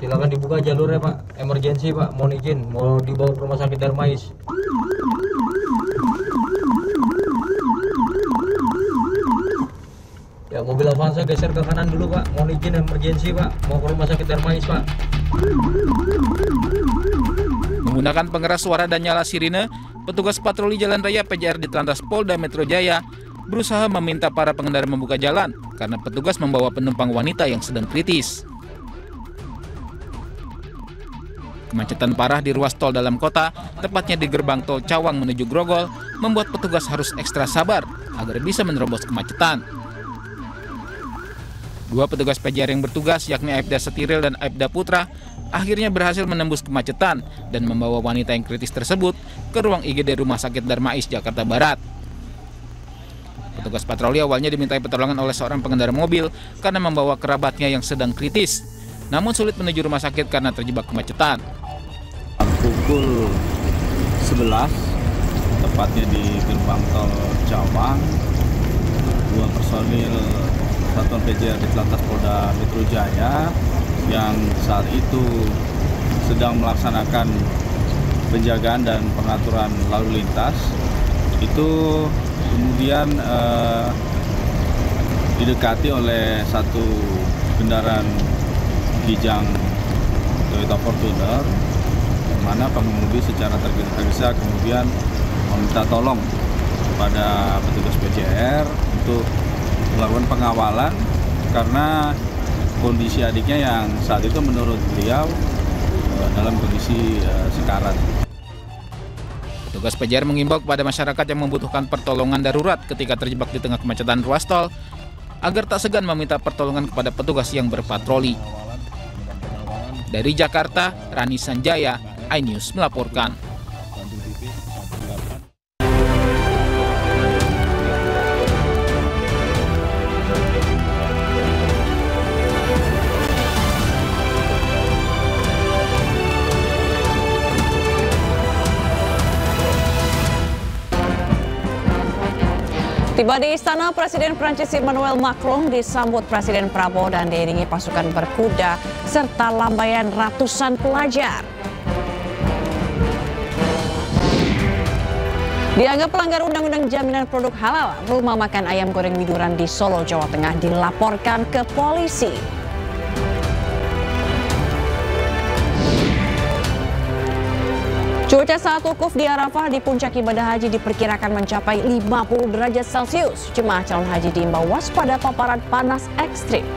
Silakan dibuka jalurnya Pak, emergensi Pak, mohon izin, mau dibawa ke rumah sakit Darmais. Ya, mobil Avanza geser ke kanan dulu Pak, mohon izin emergensi Pak, mau ke rumah sakit Darmais Pak. Menggunakan pengeras suara dan nyala sirine, petugas patroli jalan raya PJR Ditlantas Polda Metro Jaya berusaha meminta para pengendara membuka jalan karena petugas membawa penumpang wanita yang sedang kritis. Kemacetan parah di ruas tol dalam kota, tepatnya di gerbang tol Cawang menuju Grogol, membuat petugas harus ekstra sabar agar bisa menerobos kemacetan. Dua petugas PJR yang bertugas, yakni Aibda Setiril dan Aibda Putra, akhirnya berhasil menembus kemacetan dan membawa wanita yang kritis tersebut ke ruang IGD Rumah Sakit Darmais, Jakarta Barat. Petugas patroli awalnya dimintai pertolongan oleh seorang pengendara mobil karena membawa kerabatnya yang sedang kritis, namun sulit menuju rumah sakit karena terjebak kemacetan. Pukul 11, tepatnya di gerbang tol Cawang, dua personil Satuan PJR Ditlantas Polda Metro Jaya yang saat itu sedang melaksanakan penjagaan dan pengaturan lalu lintas itu kemudian didekati oleh satu kendaraan Kijang Toyota Fortuner, yang mana pengemudi secara tergesa-gesa kemudian meminta tolong kepada petugas PJR untuk melakukan pengawalan karena kondisi adiknya yang saat itu menurut beliau dalam kondisi sekarat. Petugas PJR mengimbau kepada masyarakat yang membutuhkan pertolongan darurat ketika terjebak di tengah kemacetan ruas tol agar tak segan meminta pertolongan kepada petugas yang berpatroli. Dari Jakarta, Rani Sanjaya, iNews melaporkan. Tiba di istana, Presiden Prancis Emmanuel Macron disambut Presiden Prabowo dan diiringi pasukan berkuda serta lambaian ratusan pelajar. Dianggap pelanggar Undang-Undang Jaminan Produk Halal, rumah makan ayam goreng Widuran di Solo, Jawa Tengah dilaporkan ke polisi. Cuaca saat wukuf di Arafah di puncak ibadah haji diperkirakan mencapai 50 derajat Celcius. Jemaah calon haji diimbau waspada paparan panas ekstrim.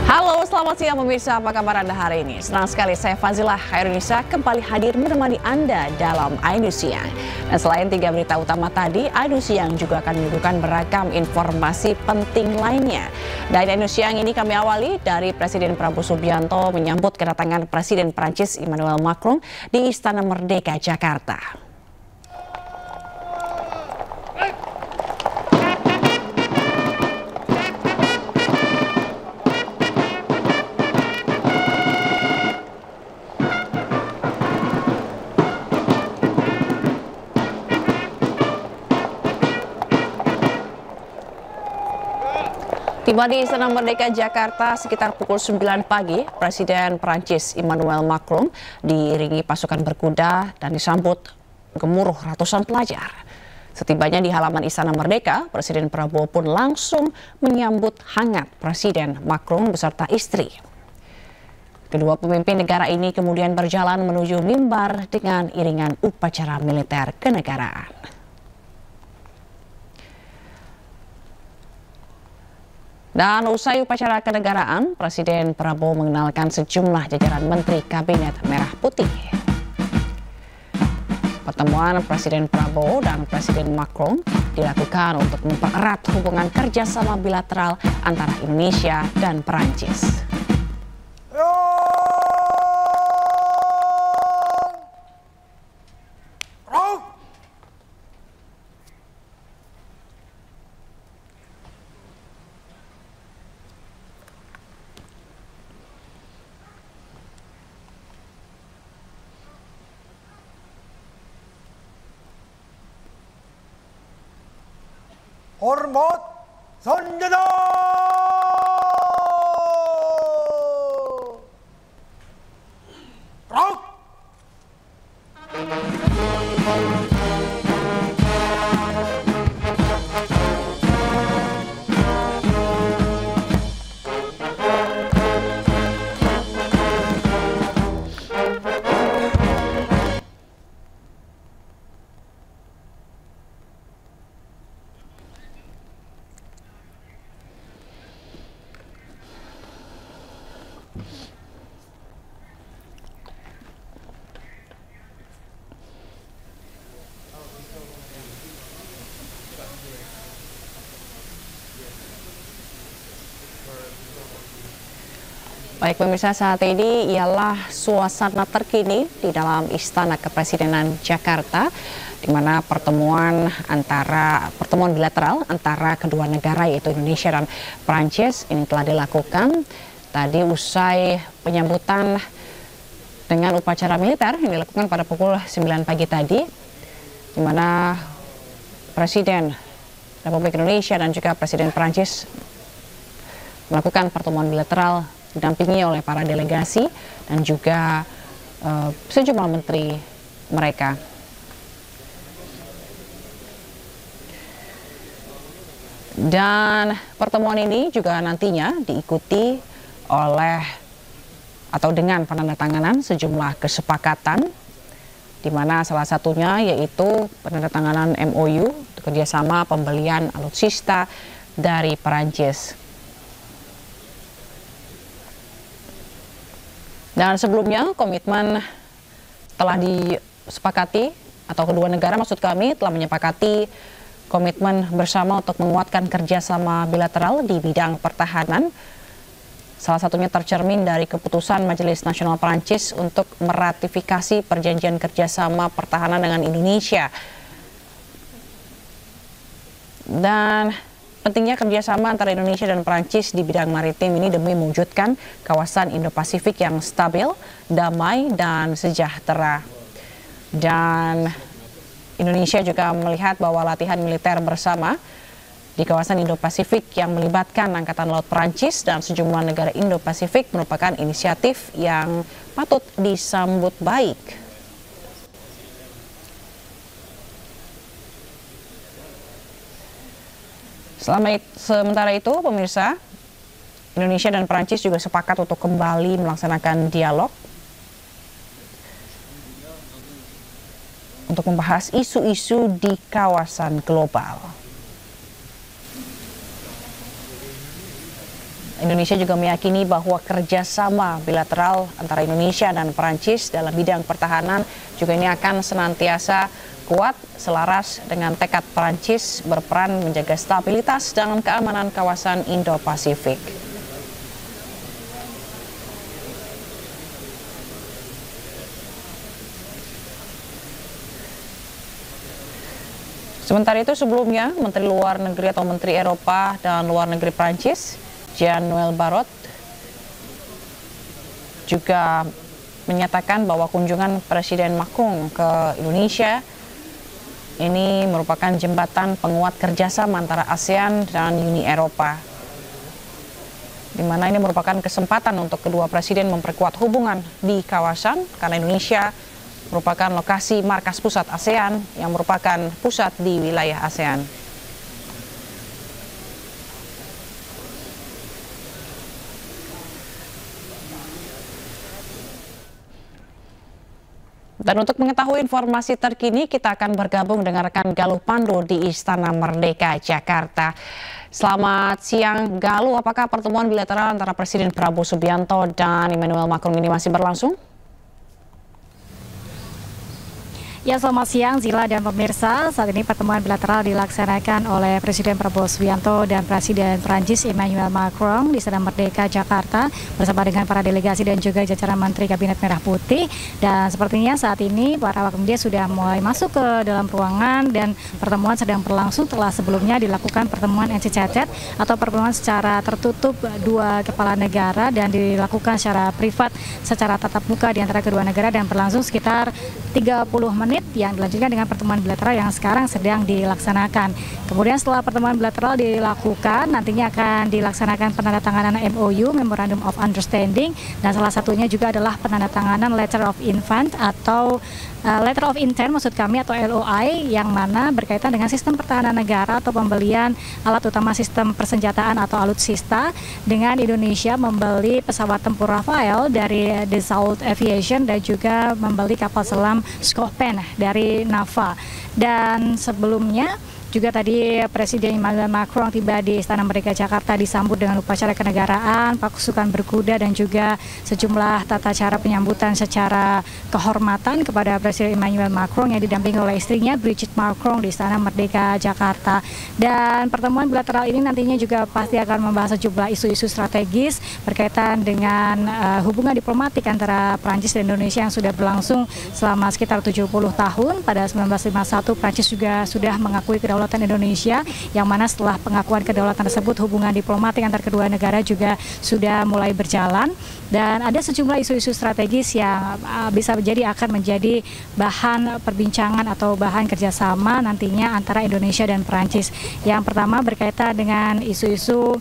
Halo, selamat siang pemirsa, apa kabar Anda hari ini? Senang sekali saya Fazilah Khairunisa kembali hadir menemani Anda dalam iNews Siang. Dan selain 3 berita utama tadi, iNews Siang juga akan menyuguhkan beragam informasi penting lainnya. Dan iNews Siang ini kami awali dari Presiden Prabowo Subianto menyambut kedatangan Presiden Prancis Emmanuel Macron di Istana Merdeka, Jakarta. Tiba di Istana Merdeka Jakarta sekitar pukul 9 pagi, Presiden Prancis Emmanuel Macron diiringi pasukan berkuda dan disambut gemuruh ratusan pelajar. Setibanya di halaman Istana Merdeka, Presiden Prabowo pun langsung menyambut hangat Presiden Macron beserta istri. Kedua pemimpin negara ini kemudian berjalan menuju mimbar dengan iringan upacara militer kenegaraan. Dan usai upacara kenegaraan, Presiden Prabowo mengenalkan sejumlah jajaran Menteri Kabinet Merah Putih. Pertemuan Presiden Prabowo dan Presiden Macron dilakukan untuk mempererat hubungan kerjasama bilateral antara Indonesia dan Perancis. Hormat senjata! Gerak! Baik pemirsa, saat ini ialah suasana terkini di dalam Istana Kepresidenan Jakarta, di mana pertemuan bilateral antara kedua negara yaitu Indonesia dan Prancis ini telah dilakukan. Tadi usai penyambutan dengan upacara militer yang dilakukan pada pukul 9 pagi tadi, di mana Presiden Republik Indonesia dan juga Presiden Prancis melakukan pertemuan bilateral didampingi oleh para delegasi dan juga sejumlah menteri mereka. Dan pertemuan ini juga nantinya diikuti oleh atau dengan penandatanganan sejumlah kesepakatan, di mana salah satunya yaitu penandatanganan MOU kerjasama pembelian alutsista dari Perancis. Dan sebelumnya komitmen telah disepakati, atau kedua negara maksud kami telah menyepakati komitmen bersama untuk menguatkan kerjasama bilateral di bidang pertahanan. Salah satunya tercermin dari keputusan Majelis Nasional Prancis untuk meratifikasi perjanjian kerjasama pertahanan dengan Indonesia. Dan pentingnya kerjasama antara Indonesia dan Prancis di bidang maritim ini demi mewujudkan kawasan Indo-Pasifik yang stabil, damai, dan sejahtera. Dan Indonesia juga melihat bahwa latihan militer bersama di kawasan Indo-Pasifik yang melibatkan Angkatan Laut Prancis dan sejumlah negara Indo-Pasifik merupakan inisiatif yang patut disambut baik. Sementara itu, pemirsa, Indonesia dan Prancis juga sepakat untuk kembali melaksanakan dialog untuk membahas isu-isu di kawasan global. Indonesia juga meyakini bahwa kerjasama bilateral antara Indonesia dan Prancis dalam bidang pertahanan juga ini akan senantiasa kuat selaras dengan tekad Prancis berperan menjaga stabilitas dan keamanan kawasan Indo-Pasifik. Sementara itu sebelumnya Menteri Luar Negeri atau Menteri Eropa dan Luar Negeri Prancis, Jean-Noël Barrot, juga menyatakan bahwa kunjungan Presiden Macron ke Indonesia ini merupakan jembatan penguat kerjasama antara ASEAN dan Uni Eropa, di mana ini merupakan kesempatan untuk kedua presiden memperkuat hubungan di kawasan karena Indonesia merupakan lokasi markas pusat ASEAN yang merupakan pusat di wilayah ASEAN. Dan untuk mengetahui informasi terkini, kita akan bergabung dengan rekan Galuh Pandu di Istana Merdeka, Jakarta. Selamat siang, Galuh. Apakah pertemuan bilateral antara Presiden Prabowo Subianto dan Emmanuel Macron ini masih berlangsung? Ya, selamat siang Zila dan pemirsa. Saat ini pertemuan bilateral dilaksanakan oleh Presiden Prabowo Subianto dan Presiden Prancis Emmanuel Macron di Istana Merdeka, Jakarta bersama dengan para delegasi dan juga jajaran Menteri Kabinet Merah Putih. Dan sepertinya saat ini para awak media sudah mulai masuk ke dalam ruangan dan pertemuan sedang berlangsung setelah sebelumnya dilakukan pertemuan encicecet atau pertemuan secara tertutup dua kepala negara dan dilakukan secara privat secara tatap muka di antara kedua negara dan berlangsung sekitar 30 menit Summit yang dilanjutkan dengan pertemuan bilateral yang sekarang sedang dilaksanakan. Kemudian setelah pertemuan bilateral dilakukan, nantinya akan dilaksanakan penandatanganan MOU, Memorandum of Understanding, dan salah satunya juga adalah penandatanganan Letter of Intent atau Letter of Intent maksud kami atau LOI, yang mana berkaitan dengan sistem pertahanan negara atau pembelian alat utama sistem persenjataan atau alutsista, dengan Indonesia membeli pesawat tempur Rafael dari Dassault Aviation dan juga membeli kapal selam Skorpen dari NAVA. Dan sebelumnya juga tadi Presiden Emmanuel Macron tiba di Istana Merdeka Jakarta disambut dengan upacara kenegaraan, pasukan berkuda, dan juga sejumlah tata cara penyambutan secara kehormatan kepada Presiden Emmanuel Macron yang didampingi oleh istrinya Brigitte Macron di Istana Merdeka Jakarta. Dan pertemuan bilateral ini nantinya juga pasti akan membahas sejumlah isu-isu strategis berkaitan dengan hubungan diplomatik antara Prancis dan Indonesia yang sudah berlangsung selama sekitar 70 tahun. Pada 1951 Prancis juga sudah mengakui kedaulatan Indonesia, yang mana setelah pengakuan kedaulatan tersebut hubungan diplomatik antar kedua negara juga sudah mulai berjalan, dan ada sejumlah isu-isu strategis yang bisa menjadi akan menjadi bahan perbincangan atau bahan kerjasama nantinya antara Indonesia dan Perancis. Yang pertama berkaitan dengan isu-isu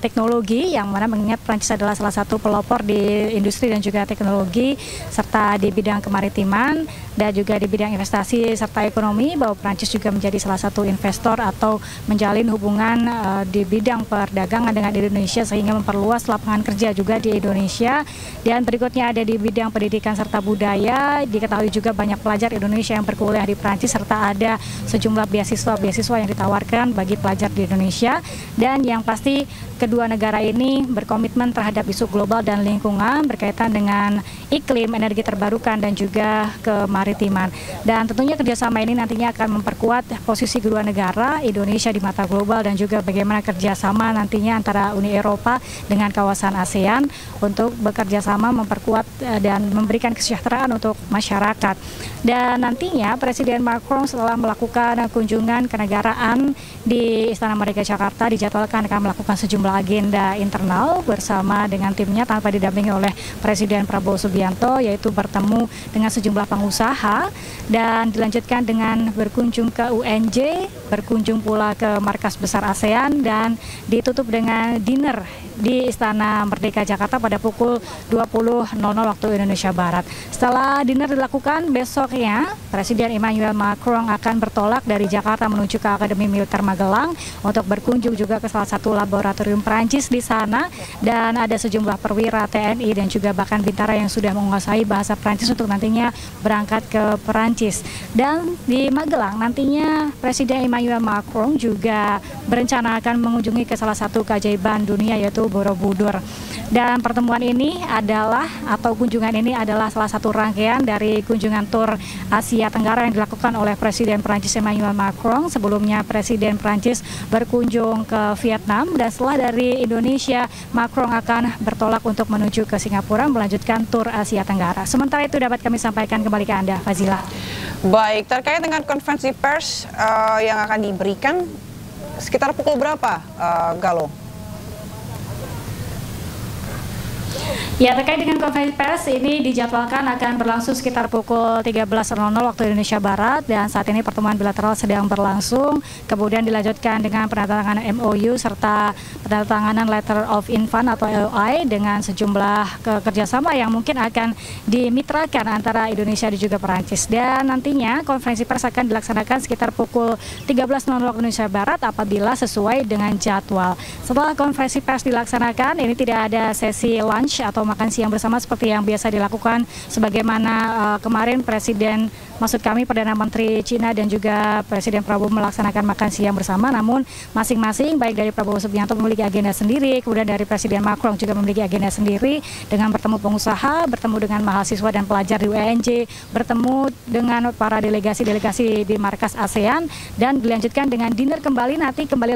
teknologi, yang mana mengingat Prancis adalah salah satu pelopor di industri dan juga teknologi serta di bidang kemaritiman dan juga di bidang investasi serta ekonomi, bahwa Prancis juga menjadi salah satu investor atau menjalin hubungan di bidang perdagangan dengan Indonesia sehingga memperluas lapangan kerja juga di Indonesia. Dan berikutnya ada di bidang pendidikan serta budaya, diketahui juga banyak pelajar Indonesia yang berkuliah di Prancis serta ada sejumlah beasiswa yang ditawarkan bagi pelajar di Indonesia. Dan yang pasti kedua negara ini berkomitmen terhadap isu global dan lingkungan berkaitan dengan iklim, energi terbarukan, dan juga kemaritiman. Dan tentunya kerjasama ini nantinya akan memperkuat posisi kedua negara, Indonesia di mata global, dan juga bagaimana kerjasama nantinya antara Uni Eropa dengan kawasan ASEAN untuk bekerja sama memperkuat dan memberikan kesejahteraan untuk masyarakat. Dan nantinya Presiden Macron setelah melakukan kunjungan kenegaraan di Istana Merdeka Jakarta dijadwalkan akan melakukan sejumlah agenda internal bersama dengan timnya tanpa didampingi oleh Presiden Prabowo Subianto, yaitu bertemu dengan sejumlah pengusaha dan dilanjutkan dengan berkunjung ke UNJ, berkunjung pula ke markas besar ASEAN, dan ditutup dengan dinner di Istana Merdeka Jakarta pada pukul 20.00 waktu Indonesia Barat. Setelah dinner dilakukan, besoknya Presiden Emmanuel Macron akan bertolak dari Jakarta menuju ke Akademi Militer Magelang untuk berkunjung juga ke salah satu laboratorium Perancis di sana, dan ada sejumlah perwira TNI dan juga bahkan bintara yang sudah menguasai bahasa Perancis untuk nantinya berangkat ke Perancis. Dan di Magelang nantinya Presiden Emmanuel Macron juga berencana akan mengunjungi ke salah satu keajaiban dunia, yaitu Borobudur. Dan pertemuan ini adalah atau kunjungan ini adalah salah satu rangkaian dari kunjungan tur Asia Tenggara yang dilakukan oleh Presiden Perancis Emmanuel Macron. Sebelumnya Presiden Perancis berkunjung ke Vietnam, dan setelah dari Indonesia Macron akan bertolak untuk menuju ke Singapura melanjutkan tur Asia Tenggara. Sementara itu dapat kami sampaikan kembali ke Anda, Fazila. Baik, terkait dengan konferensi pers yang akan diberikan sekitar pukul berapa, Galo? Ya, terkait dengan konferensi pers ini dijadwalkan akan berlangsung sekitar pukul 13.00 waktu Indonesia Barat, dan saat ini pertemuan bilateral sedang berlangsung. Kemudian dilanjutkan dengan penandatanganan MOU serta penandatanganan Letter of Intent atau LOI dengan sejumlah kerjasama yang mungkin akan dimitrakan antara Indonesia dan juga Perancis. Dan nantinya konferensi pers akan dilaksanakan sekitar pukul 13.00 waktu Indonesia Barat apabila sesuai dengan jadwal. Setelah konferensi pers dilaksanakan, ini tidak ada sesi lunch atau makan siang bersama seperti yang biasa dilakukan sebagaimana kemarin Perdana Menteri Cina dan juga Presiden Prabowo melaksanakan makan siang bersama, namun masing-masing baik dari Prabowo Subianto memiliki agenda sendiri, kemudian dari Presiden Macron juga memiliki agenda sendiri dengan bertemu pengusaha, bertemu dengan mahasiswa dan pelajar di UNJ, bertemu dengan para delegasi-delegasi di markas ASEAN, dan dilanjutkan dengan dinner kembali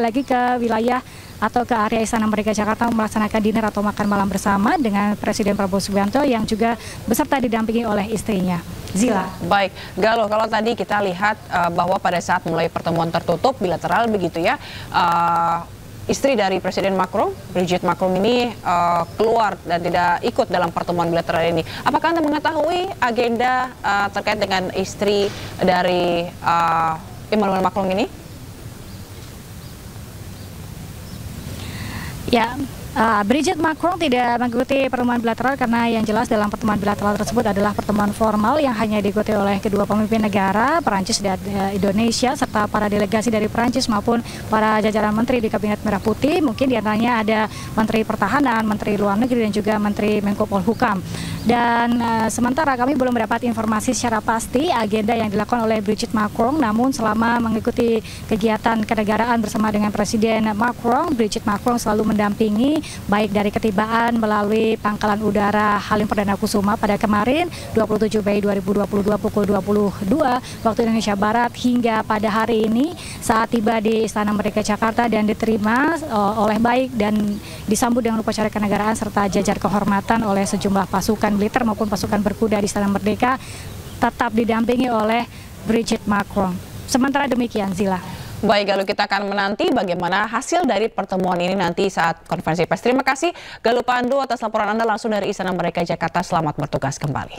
lagi ke wilayah atau ke area Istana Merdeka Jakarta melaksanakan dinner atau makan malam bersama dengan Presiden Prabowo Subianto yang juga beserta didampingi oleh istrinya. Zila. Baik, Galo, kalau tadi kita lihat bahwa pada saat mulai pertemuan tertutup bilateral begitu ya, istri dari Presiden Macron, Brigitte Macron ini keluar dan tidak ikut dalam pertemuan bilateral ini. Apakah Anda mengetahui agenda terkait dengan istri dari Emmanuel Macron ini? Ya, Brigitte Macron tidak mengikuti pertemuan bilateral karena yang jelas dalam pertemuan bilateral tersebut adalah pertemuan formal yang hanya diikuti oleh kedua pemimpin negara, Perancis dan Indonesia, serta para delegasi dari Perancis maupun para jajaran menteri di Kabinet Merah Putih. Mungkin diantaranya ada Menteri Pertahanan, Menteri Luar Negeri, dan juga Menteri Menko Polhukam. Dan sementara kami belum mendapat informasi secara pasti agenda yang dilakukan oleh Brigitte Macron, namun selama mengikuti kegiatan kenegaraan bersama dengan Presiden Macron, Brigitte Macron selalu mendampingi baik dari ketibaan melalui pangkalan udara Halim Perdana Kusuma pada kemarin 27 Mei 2022 pukul 22 waktu Indonesia Barat hingga pada hari ini saat tiba di Istana Merdeka Jakarta dan diterima oleh baik dan disambut dengan upacara kenegaraan serta jajar kehormatan oleh sejumlah pasukan militer maupun pasukan berkuda di Istana Merdeka, tetap didampingi oleh Brigitte Macron. Sementara demikian, Zila. Baik, lalu kita akan menanti bagaimana hasil dari pertemuan ini nanti saat konferensi pers. Terima kasih Galuh Pandu atas laporan Anda langsung dari Istana Merdeka Jakarta. Selamat bertugas kembali.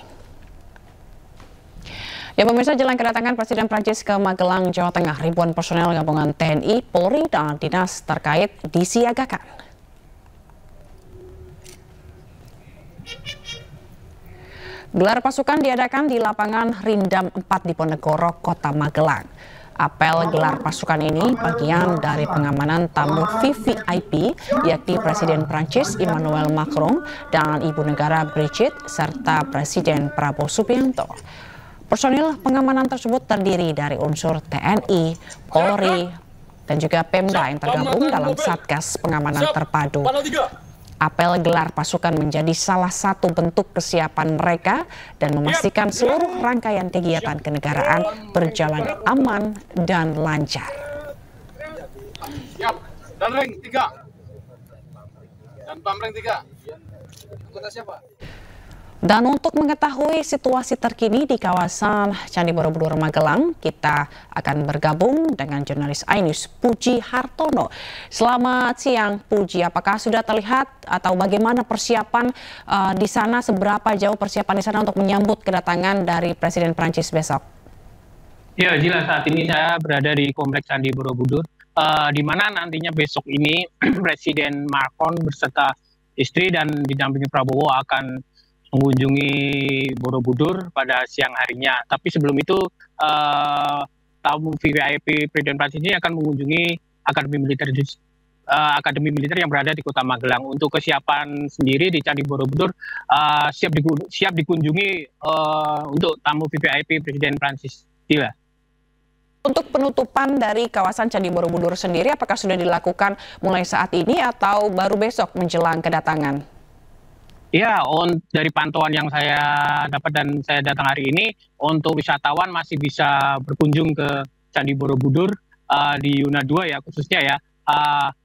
Ya pemirsa, jelang kedatangan Presiden Prancis ke Magelang, Jawa Tengah, ribuan personel gabungan TNI, Polri, dan dinas terkait disiagakan. Gelar pasukan diadakan di lapangan Rindam 4 di Ponegoro, Kota Magelang. Apel gelar pasukan ini bagian dari pengamanan tamu VVIP, yakni Presiden Prancis Emmanuel Macron dan Ibu Negara Brigitte serta Presiden Prabowo Subianto. Personil pengamanan tersebut terdiri dari unsur TNI, Polri, dan juga Pemda yang tergabung dalam Satgas Pengamanan Terpadu. Apel gelar pasukan menjadi salah satu bentuk kesiapan mereka dan memastikan seluruh rangkaian kegiatan kenegaraan berjalan aman dan lancar. Siap, dan ring 3. Dan pamring 3. Anggota siapa? Dan untuk mengetahui situasi terkini di kawasan Candi Borobudur Magelang, kita akan bergabung dengan jurnalis iNews Puji Hartono. Selamat siang Puji, apakah sudah terlihat atau bagaimana persiapan di sana, seberapa jauh persiapan di sana untuk menyambut kedatangan dari Presiden Prancis besok? Ya, jelas saat ini saya berada di Kompleks Candi Borobudur, di mana nantinya besok ini Presiden Macron beserta istri dan didampingi Prabowo akan mengunjungi Borobudur pada siang harinya. Tapi sebelum itu tamu VVIP Presiden Prancis ini akan mengunjungi akademi militer yang berada di Kota Magelang. Untuk kesiapan sendiri di Candi Borobudur siap dikunjungi untuk tamu VVIP Presiden Prancis. Dila. Untuk penutupan dari kawasan Candi Borobudur sendiri, apakah sudah dilakukan mulai saat ini atau baru besok menjelang kedatangan? Ya, dari pantauan yang saya dapat dan saya datang hari ini, untuk wisatawan masih bisa berkunjung ke Candi Borobudur di Yuna 2 ya khususnya ya.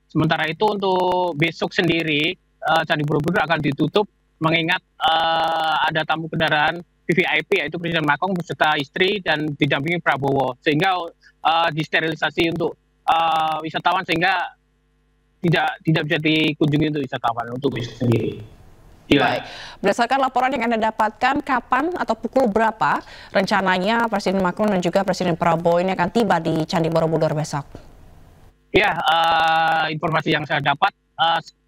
Sementara itu untuk besok sendiri Candi Borobudur akan ditutup mengingat ada tamu kendaraan VVIP yaitu Presiden Macron beserta istri dan didampingi Prabowo, sehingga disterilisasi untuk wisatawan sehingga tidak bisa dikunjungi untuk wisatawan untuk besok sendiri. Ya. Baik, berdasarkan laporan yang Anda dapatkan, kapan atau pukul berapa rencananya Presiden Macron dan juga Presiden Prabowo ini akan tiba di Candi Borobudur besok? Ya, informasi yang saya dapat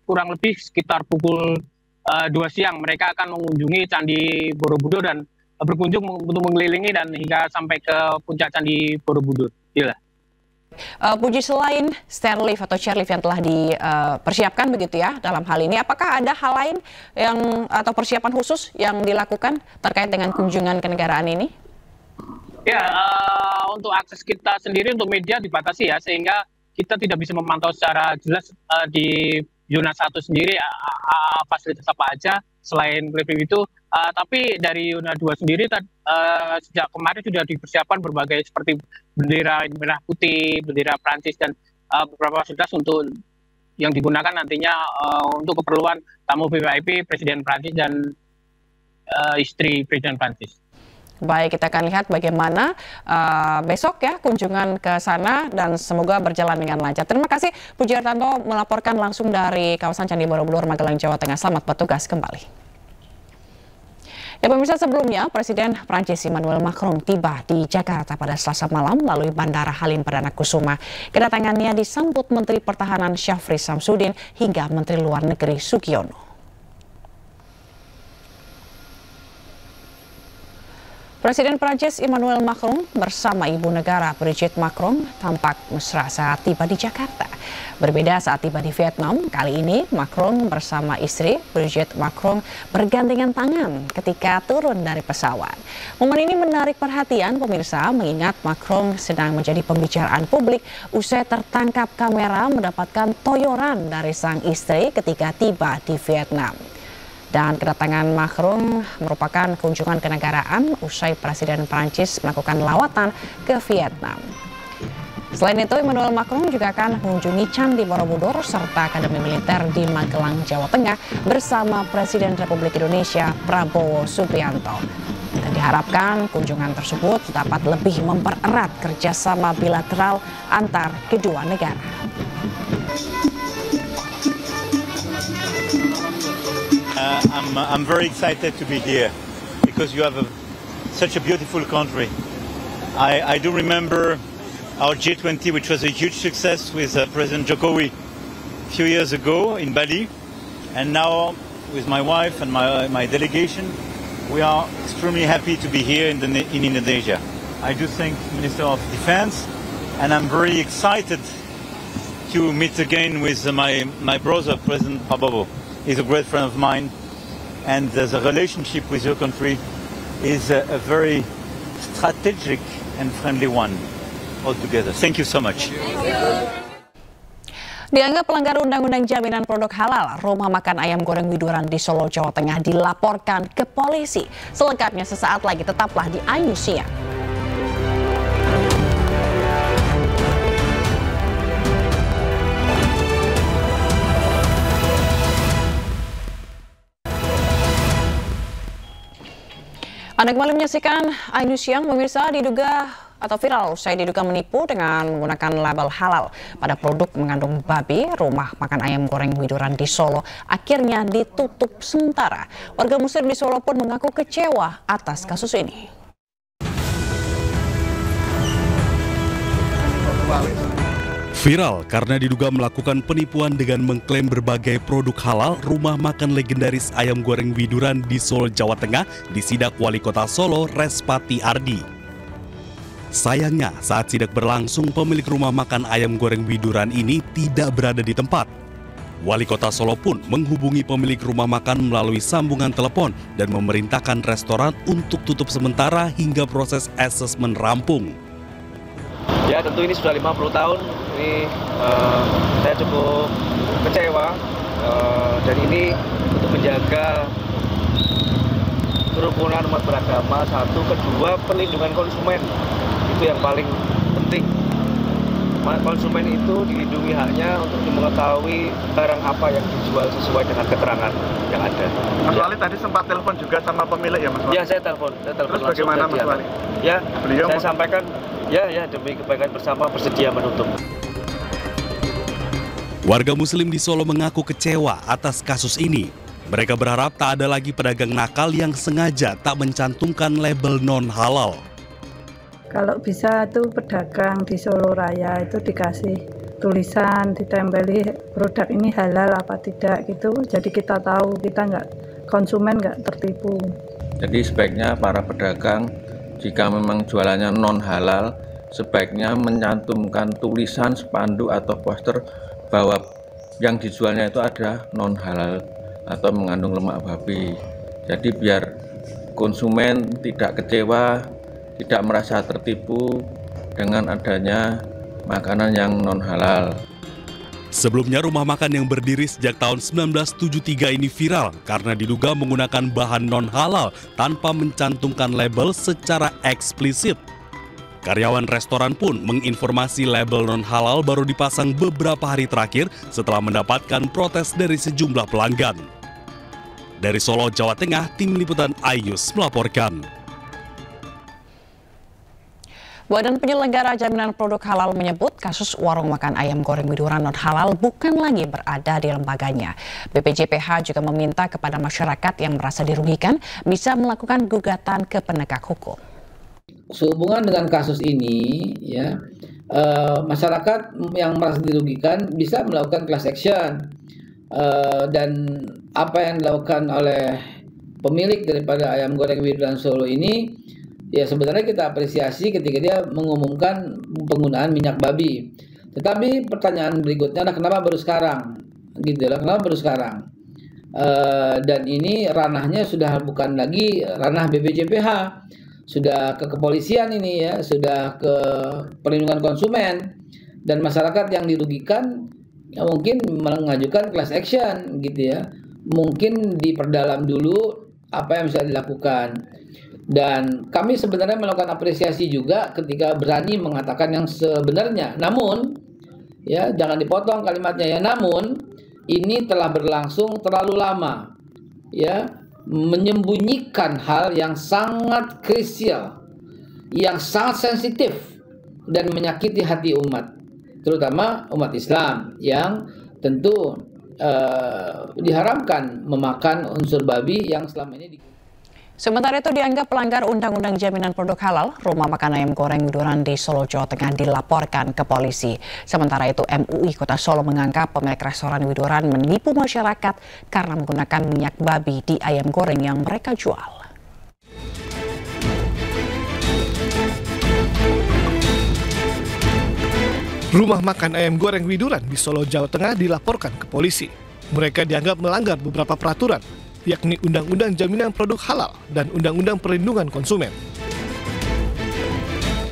kurang lebih sekitar pukul 2 siang mereka akan mengunjungi Candi Borobudur dan berkunjung untuk mengelilingi dan hingga sampai ke puncak Candi Borobudur. Gila. Puji, selain stairlift atau chairlift yang telah dipersiapkan begitu ya dalam hal ini, apakah ada hal lain yang atau persiapan khusus yang dilakukan terkait dengan kunjungan kenegaraan ini? Ya, untuk akses kita sendiri untuk media dibatasi ya, sehingga kita tidak bisa memantau secara jelas di zona 1 sendiri fasilitas apa aja selain lift itu. Tapi dari Yuna 2 sendiri sejak kemarin sudah dipersiapkan berbagai seperti bendera merah putih, bendera Prancis dan beberapa fasilitas untuk yang digunakan nantinya untuk keperluan tamu VVIP Presiden Prancis dan istri Presiden Prancis. Baik, kita akan lihat bagaimana besok ya kunjungan ke sana dan semoga berjalan dengan lancar. Terima kasih Pujiartanto melaporkan langsung dari kawasan Candi Borobudur, Magelang, Jawa Tengah. Selamat bertugas kembali. Ya pemirsa, sebelumnya Presiden Prancis Emmanuel Macron tiba di Jakarta pada Selasa malam melalui Bandara Halim Perdana Kusuma. Kedatangannya disambut Menteri Pertahanan Syafri Samsudin hingga Menteri Luar Negeri Sugiono. Presiden Prancis Emmanuel Macron bersama Ibu Negara Brigitte Macron tampak mesra saat tiba di Jakarta. Berbeda saat tiba di Vietnam, kali ini Macron bersama istri Brigitte Macron bergandengan tangan ketika turun dari pesawat. Momen ini menarik perhatian pemirsa mengingat Macron sedang menjadi pembicaraan publik usai tertangkap kamera mendapatkan toyoran dari sang istri ketika tiba di Vietnam. Dan kedatangan Macron merupakan kunjungan kenegaraan usai Presiden Prancis melakukan lawatan ke Vietnam. Selain itu, Emmanuel Macron juga akan mengunjungi Candi Borobudur serta Akademi Militer di Magelang, Jawa Tengah bersama Presiden Republik Indonesia Prabowo Subianto. Dan diharapkan kunjungan tersebut dapat lebih mempererat kerjasama bilateral antar kedua negara. I'm very excited to be here because you have such a beautiful country. I do remember our G20, which was a huge success with President Jokowi a few years ago in Bali, and now with my wife and my delegation, we are extremely happy to be here in Indonesia. I do thank Minister of Defense, and I'm very excited to meet again with my brother, President Prabowo. He's a great friend of mine, and the relationship with your country is a very strategic and friendly one altogether. Thank you so much. Dianggap pelanggar Undang-Undang Jaminan Produk Halal, rumah makan ayam goreng Widuran di Solo, Jawa Tengah dilaporkan ke polisi. Selengkapnya sesaat lagi, tetaplah di Ayu Siang. Anda kembali menyaksikan Ayu Siang, pemirsa. Diduga atau viral usai diduga menipu dengan menggunakan label halal pada produk mengandung babi, rumah makan ayam goreng Widuran di Solo akhirnya ditutup sementara. Warga Muslim di Solo pun mengaku kecewa atas kasus ini. Viral karena diduga melakukan penipuan dengan mengklaim berbagai produk halal, rumah makan legendaris ayam goreng Widuran di Solo, Jawa Tengah disidak Wali Kota Solo, Respati Ardi. Sayangnya, saat sidak berlangsung, pemilik rumah makan ayam goreng Widuran ini tidak berada di tempat. Wali Kota Solo pun menghubungi pemilik rumah makan melalui sambungan telepon dan memerintahkan restoran untuk tutup sementara hingga proses asesmen rampung. Ya, tentu ini sudah 50 tahun, ini saya cukup kecewa, dan ini untuk menjaga kerukunan umat beragama, satu, kedua perlindungan konsumen, itu yang paling penting. Konsumen itu dilindungi haknya untuk mengetahui barang apa yang dijual sesuai dengan keterangan yang ada. Mas Wali tadi sempat telepon juga sama pemilik ya Mas Wali? Ya, saya telepon Terus bagaimana Mas Wali? Ya, saya sampaikan, ya demi kebaikan bersama bersedia menutup. Warga Muslim di Solo mengaku kecewa atas kasus ini. Mereka berharap tak ada lagi pedagang nakal yang sengaja tak mencantumkan label non-halal. Kalau bisa tuh pedagang di Solo Raya itu dikasih tulisan, ditempeli produk ini halal apa tidak gitu. Jadi kita tahu, kita konsumen nggak tertipu. Jadi sebaiknya para pedagang jika memang jualannya non halal, sebaiknya mencantumkan tulisan, spanduk atau poster bahwa yang dijualnya itu ada non halal atau mengandung lemak babi. Jadi biar konsumen tidak kecewa, tidak merasa tertipu dengan adanya makanan yang non halal. Sebelumnya rumah makan yang berdiri sejak tahun 1973 ini viral karena diduga menggunakan bahan non halal tanpa mencantumkan label secara eksplisit. Karyawan restoran pun menginformasi label non halal baru dipasang beberapa hari terakhir setelah mendapatkan protes dari sejumlah pelanggan. Dari Solo, Jawa Tengah, tim liputan Ayus melaporkan. Badan Penyelenggara Jaminan Produk Halal menyebut kasus warung makan ayam goreng Widuran non halal bukan lagi berada di lembaganya. BPJPH juga meminta kepada masyarakat yang merasa dirugikan bisa melakukan gugatan ke penegak hukum. Sehubungan dengan kasus ini, ya, masyarakat yang merasa dirugikan bisa melakukan class action, dan apa yang dilakukan oleh pemilik daripada ayam goreng Widuran Solo ini, ya sebenarnya kita apresiasi ketika dia mengumumkan penggunaan minyak babi. Tetapi pertanyaan berikutnya adalah kenapa baru sekarang, gitu lah, kenapa baru sekarang? Dan ini ranahnya sudah bukan lagi ranah BPJPH, sudah ke kepolisian ini ya, sudah ke perlindungan konsumen, dan masyarakat yang dirugikan ya mungkin mengajukan class action, gitu ya. Mungkin diperdalam dulu apa yang bisa dilakukan. Dan kami sebenarnya melakukan apresiasi juga ketika berani mengatakan yang sebenarnya. Namun, ya jangan dipotong kalimatnya ya. Namun, ini telah berlangsung terlalu lama, ya, menyembunyikan hal yang sangat krusial, yang sangat sensitif dan menyakiti hati umat, terutama umat Islam yang tentu diharamkan memakan unsur babi yang selama ini Sementara itu dianggap pelanggar Undang-Undang Jaminan Produk Halal, rumah makan ayam goreng Widuran di Solo, Jawa Tengah dilaporkan ke polisi. Sementara itu MUI Kota Solo menganggap pemilik restoran Widuran menipu masyarakat karena menggunakan minyak babi di ayam goreng yang mereka jual. Rumah makan ayam goreng Widuran di Solo, Jawa Tengah dilaporkan ke polisi. Mereka dianggap melanggar beberapa peraturan, yakni Undang-Undang Jaminan Produk Halal dan Undang-Undang Perlindungan Konsumen.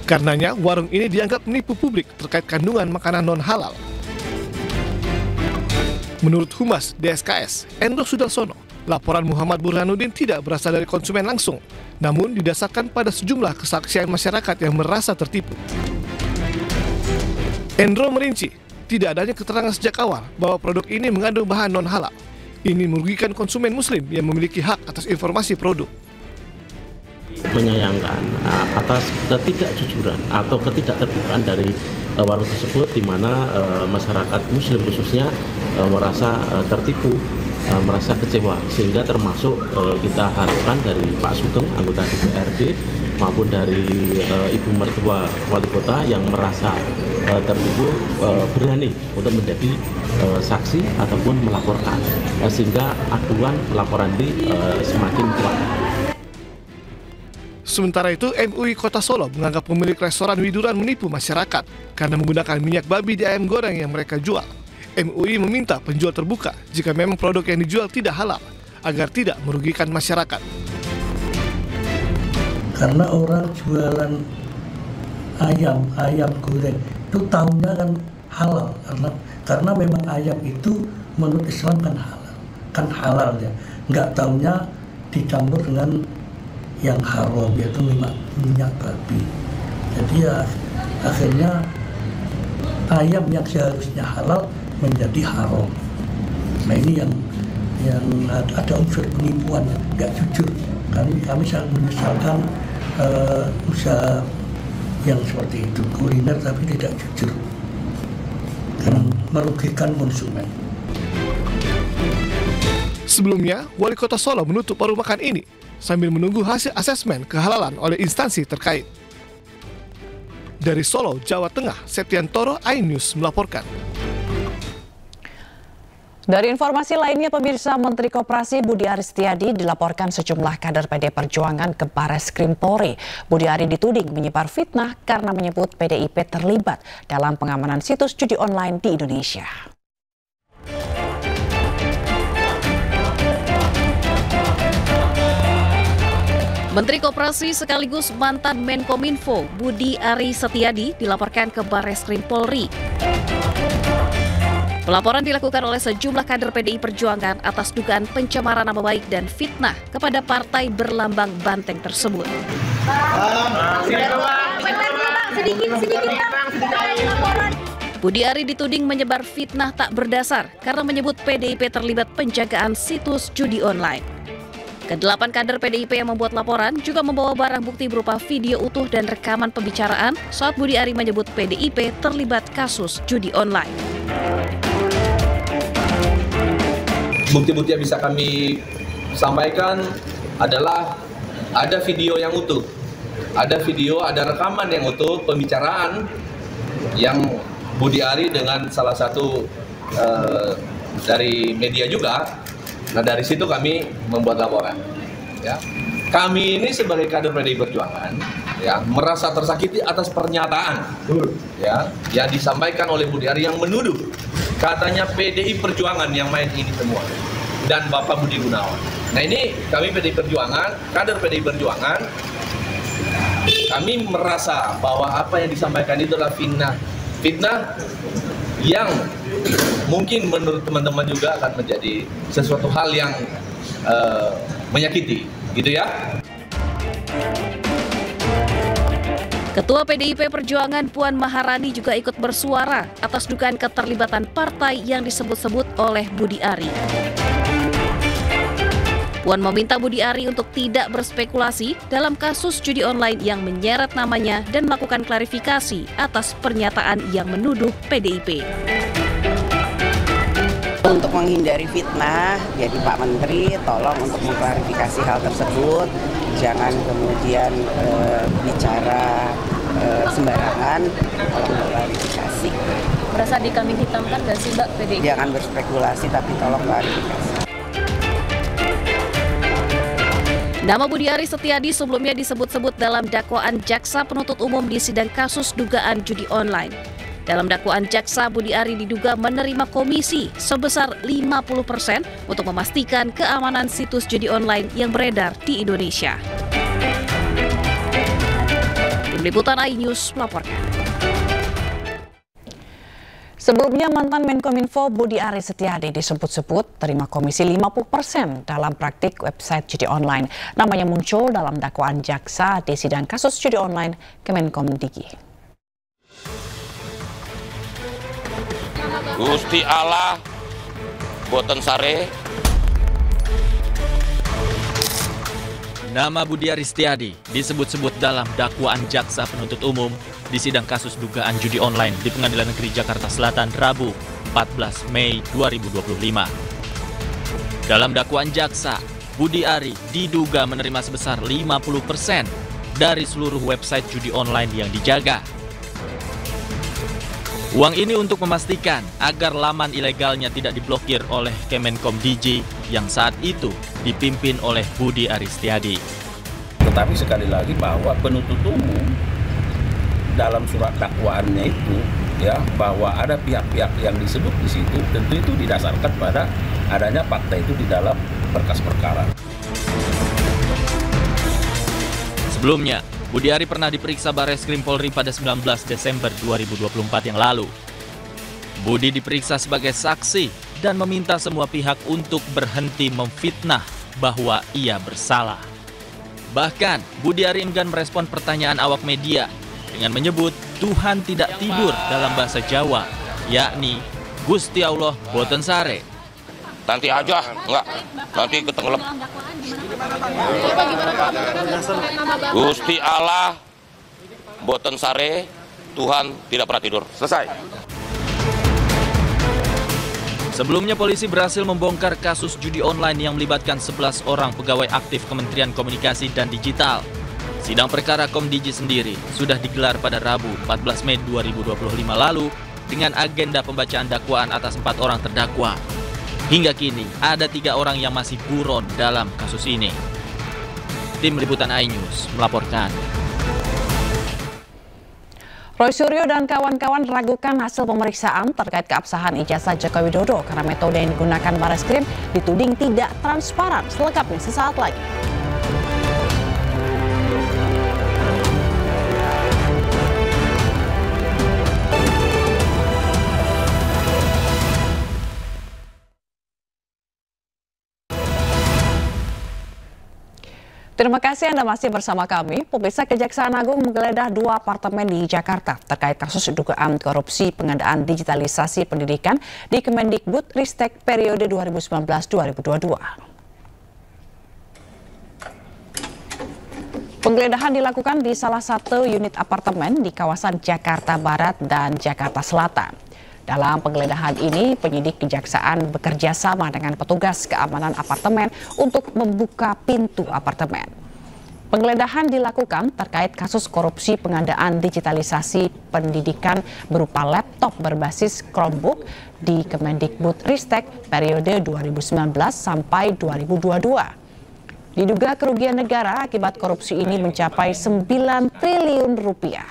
Karenanya, warung ini dianggap menipu publik terkait kandungan makanan non-halal. Menurut Humas DSKS, Endro Sudarsono, laporan Muhammad Burhanuddin tidak berasal dari konsumen langsung, namun didasarkan pada sejumlah kesaksian masyarakat yang merasa tertipu. Endro merinci, tidak adanya keterangan sejak awal bahwa produk ini mengandung bahan non-halal. Ini merugikan konsumen muslim yang memiliki hak atas informasi produk. Menyayangkan atas ketidakjujuran atau ketidakterbukaan dari warung tersebut, di mana masyarakat muslim khususnya merasa tertipu, merasa kecewa, sehingga termasuk kita harapkan dari Pak Sugeng, anggota DPRD, maupun dari Ibu Mertua Wali Kota yang merasa tertipu berani untuk menjadi saksi ataupun melaporkan, sehingga aduan laporan ini semakin kuat. Sementara itu, MUI Kota Solo menganggap pemilik restoran Widuran menipu masyarakat karena menggunakan minyak babi di ayam goreng yang mereka jual. MUI meminta penjual terbuka jika memang produk yang dijual tidak halal, agar tidak merugikan masyarakat. Karena orang jualan ayam goreng itu tahunya kan halal, karena memang ayam itu menurut Islam kan halal ya, nggak tahunya dicampur dengan yang haram, yaitu minyak babi. Jadi ya akhirnya ayam yang seharusnya halal menjadi haram. Nah ini yang ada unsur penipuan, nggak jujur. Kami sangat menyesalkan usaha yang seperti itu, kuliner tapi tidak jujur, karena merugikan konsumen. Sebelumnya, Wali Kota Solo menutup warung makan ini sambil menunggu hasil asesmen kehalalan oleh instansi terkait. Dari Solo, Jawa Tengah, Septiantoro, iNews melaporkan. Dari informasi lainnya, pemirsa, Menteri Koperasi Budi Aris Setiadi dilaporkan sejumlah kader PD Perjuangan ke Barreskrim Polri. Budi Aris dituding menyebar fitnah karena menyebut PDIP terlibat dalam pengamanan situs judi online di Indonesia. Menteri Koperasi sekaligus mantan Menkominfo Budi Aris Setiadi dilaporkan ke Barreskrim Polri. Pelaporan dilakukan oleh sejumlah kader PDI Perjuangan atas dugaan pencemaran nama baik dan fitnah kepada partai berlambang banteng tersebut. Budi Ari dituding menyebar fitnah tak berdasar karena menyebut PDIP terlibat penjagaan situs judi online. Kedelapan kader PDIP yang membuat laporan juga membawa barang bukti berupa video utuh dan rekaman pembicaraan saat Budi Ari menyebut PDIP terlibat kasus judi online. Bukti-bukti yang bisa kami sampaikan adalah ada video yang utuh, ada video, ada rekaman yang utuh, pembicaraan yang Budi Ari dengan salah satu dari media juga. Nah, dari situ kami membuat laporan. Ya. Kami ini sebagai kader PDI Perjuangan ya merasa tersakiti atas pernyataan ya yang disampaikan oleh Budi Ari yang menuduh katanya PDI Perjuangan yang main ini semua dan Bapak Budi Gunawan. Nah, ini kami PDI Perjuangan, kader PDI Perjuangan, kami merasa bahwa apa yang disampaikan itu adalah fitnah yang mungkin menurut teman-teman juga akan menjadi sesuatu hal yang menyakiti, gitu ya. Ketua PDIP Perjuangan Puan Maharani juga ikut bersuara atas dugaan keterlibatan partai yang disebut-sebut oleh Budi Ari. Puan meminta Budi Ari untuk tidak berspekulasi dalam kasus judi online yang menyeret namanya dan melakukan klarifikasi atas pernyataan yang menuduh PDIP. Untuk menghindari fitnah, jadi Pak Menteri tolong untuk mengklarifikasi hal tersebut, jangan kemudian bicara sembarangan, tolong klarifikasi. Merasa dikambing hitamkan nggak sih Mbak PDIP? Jangan berspekulasi tapi tolong klarifikasi. Nama Budi Ari Setiadi sebelumnya disebut-sebut dalam dakwaan jaksa penuntut umum di sidang kasus dugaan judi online. Dalam dakwaan jaksa, Budi Ari diduga menerima komisi sebesar 50% untuk memastikan keamanan situs judi online yang beredar di Indonesia. Tim Liputan iNews melaporkan. Sebelumnya mantan Menkominfo Budi Ari Setiadi disebut-sebut terima komisi 50% dalam praktik website judi online. Namanya muncul dalam dakwaan jaksa di sidang kasus judi online Kemenkom Digi. Gusti Allah boten sare. Nama Budi Ari Setiadi disebut-sebut dalam dakwaan jaksa penuntut umum di sidang kasus dugaan judi online di Pengadilan Negeri Jakarta Selatan Rabu 14 Mei 2025. Dalam dakwaan jaksa, Budi Ari diduga menerima sebesar 50% dari seluruh website judi online yang dijaga. Uang ini untuk memastikan agar laman ilegalnya tidak diblokir oleh Kemenkom Digi yang saat itu dipimpin oleh Budi Ari Setiadi. Tetapi sekali lagi bahwa penuntut umum dalam surat dakwaannya itu ya bahwa ada pihak-pihak yang disebut di situ, tentu itu didasarkan pada adanya fakta itu di dalam berkas perkara. Sebelumnya, Budi Ari pernah diperiksa Barreskrim Polri pada 19 Desember 2024 yang lalu. Budi diperiksa sebagai saksi dan meminta semua pihak untuk berhenti memfitnah bahwa ia bersalah. Bahkan, Budi Ari enggan merespon pertanyaan awak media dengan menyebut Tuhan tidak tidur dalam bahasa Jawa, yakni Gusti Allah boten sare. Nanti aja, enggak. Nanti ketenggelam. Gusti Allah boten sare, Tuhan tidak pernah tidur. Selesai. Sebelumnya polisi berhasil membongkar kasus judi online yang melibatkan 11 orang pegawai aktif Kementerian Komunikasi dan Digital. Sidang perkara Komdigi sendiri sudah digelar pada Rabu 14 Mei 2025 lalu dengan agenda pembacaan dakwaan atas 4 orang terdakwa. Hingga kini ada 3 orang yang masih buron dalam kasus ini. Tim Liputan iNews melaporkan. Roy Suryo dan kawan-kawan ragukan hasil pemeriksaan terkait keabsahan ijazah Joko Widodo karena metode yang digunakan Barreskrim dituding tidak transparan. Selengkapnya sesaat lagi. Terima kasih Anda masih bersama kami. Pemirsa, Kejaksaan Agung menggeledah 2 apartemen di Jakarta terkait kasus dugaan korupsi pengadaan digitalisasi pendidikan di Kemendikbud Ristek periode 2019-2022. Penggeledahan dilakukan di salah satu unit apartemen di kawasan Jakarta Barat dan Jakarta Selatan. Dalam penggeledahan ini, penyidik kejaksaan bekerja sama dengan petugas keamanan apartemen untuk membuka pintu apartemen. Penggeledahan dilakukan terkait kasus korupsi pengadaan digitalisasi pendidikan berupa laptop berbasis Chromebook di Kemendikbudristek periode 2019 sampai 2022. Diduga kerugian negara akibat korupsi ini mencapai 9 triliun rupiah.